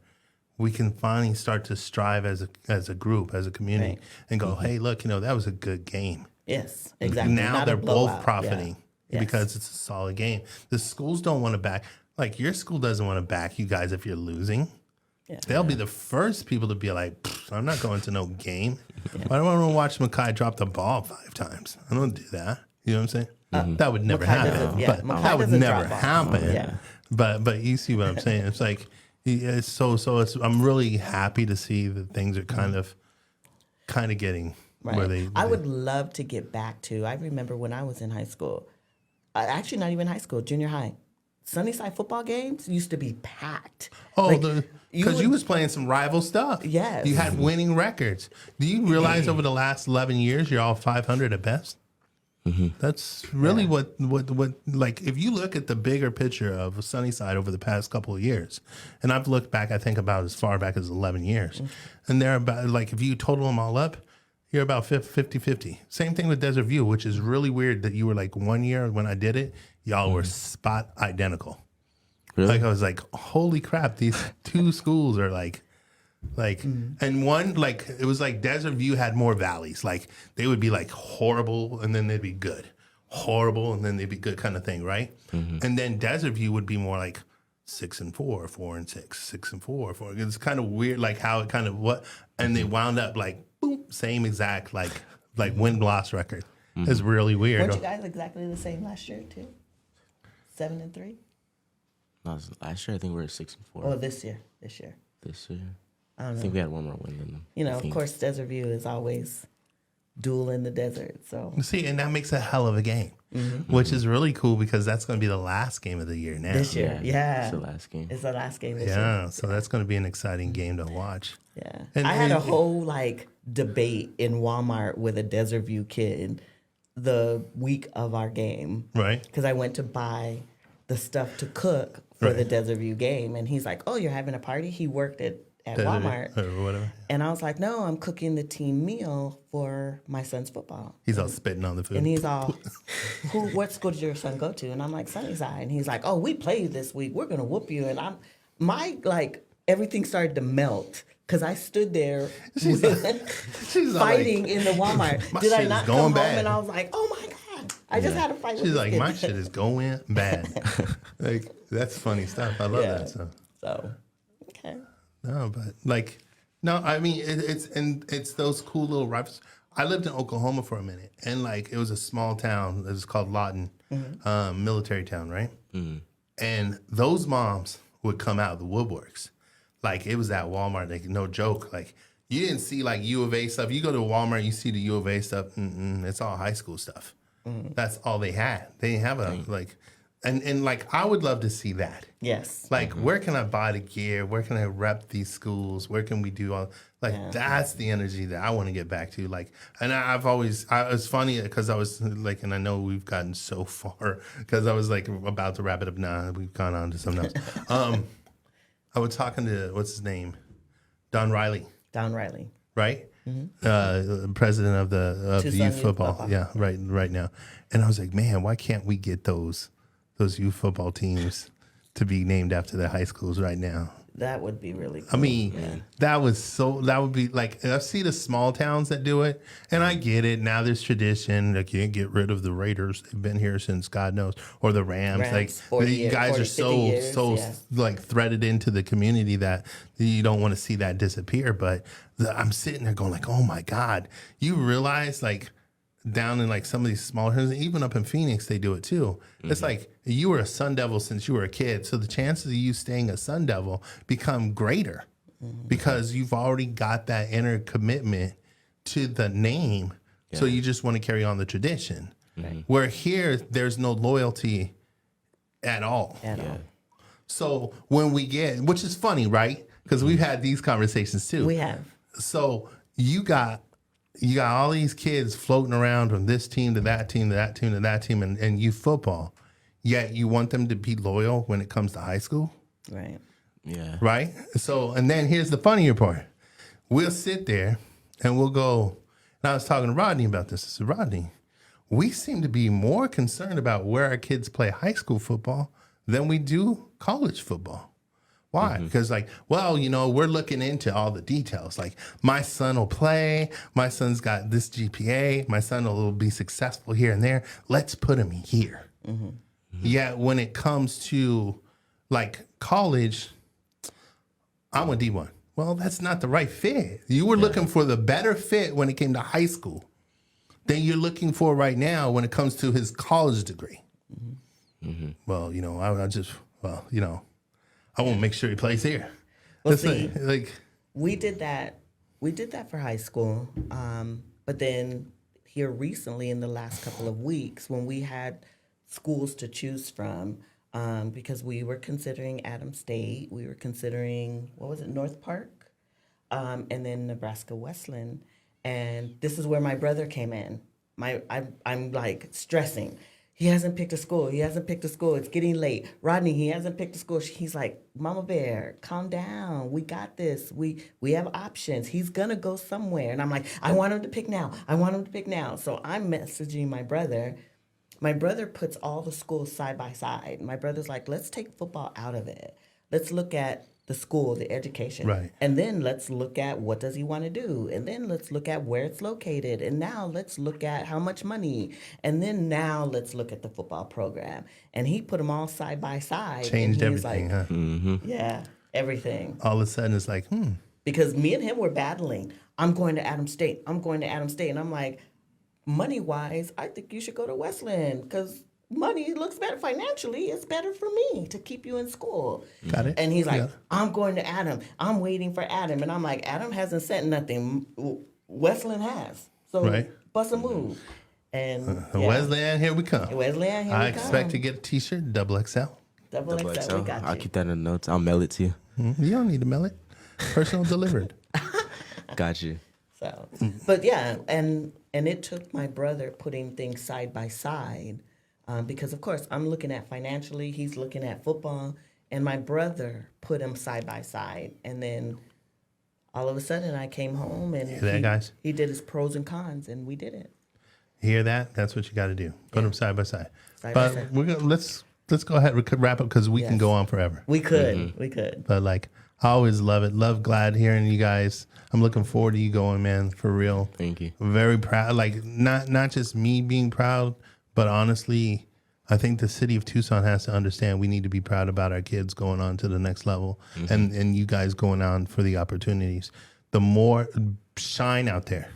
we can finally start to strive as a group, as a community, Right. and go, hey, look, that was a good game. Yes, exactly. Now Not a they're blowout. both profiting Yeah. Yes. because it's a solid game. The schools don't want to back, like your school doesn't want to back you guys if you're losing. Yeah. They'll be the first people to be like, I'm not going to no game. I don't want to watch Makai drop the ball 5 times. I don't do that. You know what I'm saying? That would never Makai happen. doesn't- yeah, But Makai that would doesn't never drop balls. happen. Yeah. But you see what I'm saying? It's like it's so it's I'm really happy to see that things are kind of getting Right. where they I would love to get back to. I remember when I was in high school, actually not even high school, junior high. Sunnyside football games used to be packed. Like, because you would- was playing some rival stuff. Yes. You had winning records. Do you realize over the last 11 years, you're all 500 at best? That's really what like if you look at the bigger picture of Sunnyside over the past couple of years, and I've looked back, I think about as far back as 11 years, and they're about like if you total them all up, you're about 50-50. Same thing with Desert View, which is really weird that you were like 1 year when I did it, y'all were spot identical. Really? Like I was like, holy crap, these two schools are like, and one like it was like Desert View had more valleys. Like they would be like horrible and then they'd be good, horrible and then they'd be good kind of thing, right? And then Desert View would be more like 6-4, 4-6, 6-4, 4. It's kind of weird, like how it kind of and they wound up like boom, same exact like win-loss record. It's really weird. Weren't you guys exactly the same last year too? 7-3. No, last year I think we were 6-4. Oh, this year. This year, I don't know. think we had one more win than them. You know, I of think. course, Desert View is always duel in the desert. So See, and that makes a hell of a game, which is really cool because that's going to be the last game of the year now. this year, yeah, It's the last game. it's the last game this year. Yeah, so that's going to be an exciting game to watch. Yeah. And- I had a and- whole like debate in Walmart with a Desert View kid the week of our game Right? because I went to buy the stuff to cook for the Right. Desert View game, and he's like, "Oh, you're having a party?" He worked at Walmart, or whatever. and I was like, "No, I'm cooking the team meal for my son's football." He's all spitting on the food. And he's all, what school did your son go to? And I'm like, Sunnyside. And he's like, oh, we played this week. We're going to whoop you. And everything started to melt because I stood there She's all fighting like, in the Walmart. My Did shit I is not going come home bad. and I was like, oh my God, I just had a fight with she's this like, kid. my shit is going bad. Like, that's funny stuff. I love that stuff. So, okay. No, but like, no, I mean, it's those cool little rivals. I lived in Oklahoma for a minute, and like, it was a small town. It was called Lawton, military town, right? And those moms would come out of the woodworks. Like, it was at Walmart, like, no joke. Like, you didn't see like U of A stuff. You go to Walmart, you see the U of A stuff. It's all high school stuff. That's all they had. They didn't have a like, and like, I would love to see that. Yes. Like, where can I buy the gear? Where can I rep these schools? Where can we do all? Like, that's the energy that I want to get back to. Like, and it's funny because I was like, and I know we've gotten so far because I was like about to wrap it up. Nah, we've gone on to something else. I was talking to, what's his name? Don Riley, Don Riley. right? president of the Tucson youth Youth football. Football. Yeah, right now. And I was like, man, why can't we get those youth football teams to be named after their high schools right now? That would be really cool. I mean, that would be like, I see the small towns that do it, and I get it. Now there's tradition. They can't get rid of the Raiders. They've been here since God knows, or the Rams. Like, 40 you years, guys 40, are 50 years, yeah. like threaded into the community that you don't want to see that disappear. But I'm sitting there going like, oh my God, you realize like, down in like some of these smaller towns, even up in Phoenix, they do it too. It's like you were a Sun Devil since you were a kid. So the chances of you staying a Sun Devil become greater because you've already got that inner commitment to the name. Yeah. So you just want to carry on the tradition. Right. Where here, there's no loyalty at all. At all. So when we get, which is funny, right? Because we've had these conversations too. We have. So you got all these kids floating around from this team to that team to that team to that team and youth football, yet you want them to be loyal when it comes to high school. Right. Yeah. Right? So, and then here's the funnier part. We'll sit there and we'll go, and I was talking to Rodney about this. I said, Rodney, we seem to be more concerned about where our kids play high school football than we do college football. Why? Because like, well, we're looking into all the details. Like my son will play, my son's got this GPA, my son will be successful here and there. Let's put him here. Yet when it comes to like college, I'm a D1. Well, that's not the right fit. You were looking for the better fit when it came to high school than you're looking for right now when it comes to his college degree. Well, I won't make sure he plays here. Well, see, we did that. We did that for high school. But then here recently in the last couple of weeks when we had schools to choose from, because we were considering Adams State, we were considering, North Park, and then Nebraska Westland. And this is where my brother came in. I'm like stressing. He hasn't picked a school. It's getting late. Rodney, he hasn't picked a school. He's like, Mama Bear, calm down. We got this. We have options. He's going to go somewhere. And I'm like, I want him to pick now. So I'm messaging my brother. My brother puts all the schools side by side. My brother's like, let's take football out of it. Let's look at the school, the education. Right. And then let's look at what does he want to do. And then let's look at where it's located. And now let's look at how much money. And then now let's look at the football program. And he put them all side by side. Changed and he's everything, like, Yeah, everything. All of a sudden it's like, Because me and him were battling. I'm going to Adams State. And I'm like, money-wise, I think you should go to Westland because money looks better financially. It's better for me to keep you in school. Got it. And he's like, I'm going to Adam. I'm waiting for Adam. And I'm like, Adam hasn't said nothing. Westland has. So bust a move. And Wesleyan, here we come. I expect to get a T-shirt, XL. XL. We got you. I'll keep that in the notes. I'll mail it to you. You don't need to mail it. Personal delivered. Got you. So, but yeah, and it took my brother putting things side by side. Because, of course, I'm looking at financially, he's looking at football, and my brother put them side by side. And then all of a sudden I came home and he did his pros and cons, and we did it. Hear that? That's what you got to do. Put them side by side. We're gonna, let's go ahead and wrap up because we can go on forever. We could. But like, I always love it. Glad hearing you guys. I'm looking forward to you going, man, for real. Thank you. Very proud. Like, not just me being proud, but honestly, I think the city of Tucson has to understand we need to be proud about our kids going on to the next level and you guys going on for the opportunities. The more shine out there.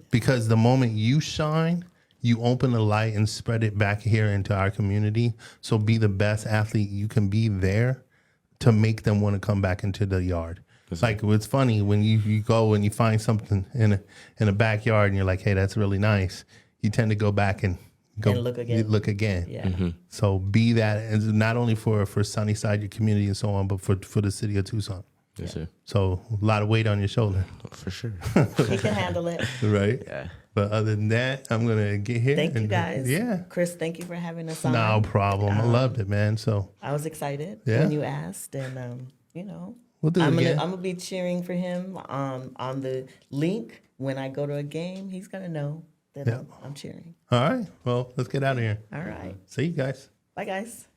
Because the moment you shine, you open the light and spread it back here into our community. So be the best athlete you can be there to make them want to come back into the yard. It's like, it's funny when you go and you find something in a backyard and you're like, hey, that's really nice. You tend to go back and look again. Yeah. So be that, and not only for Sunnyside, your community and so on, but for the city of Tucson. Yes, sir. So a lot of weight on your shoulder. For sure. He can handle it. Right? Yeah. But other than that, I'm going to get here. Thank you guys. Yeah. Chris, thank you for having us on. No problem. I loved it, man. So I was excited when you asked, and We'll do it I'm again. gonna be cheering for him on the link when I go to a game. He's gonna know that I'm cheering. All right. Well, let's get out of here. All right. See you guys. Bye, guys.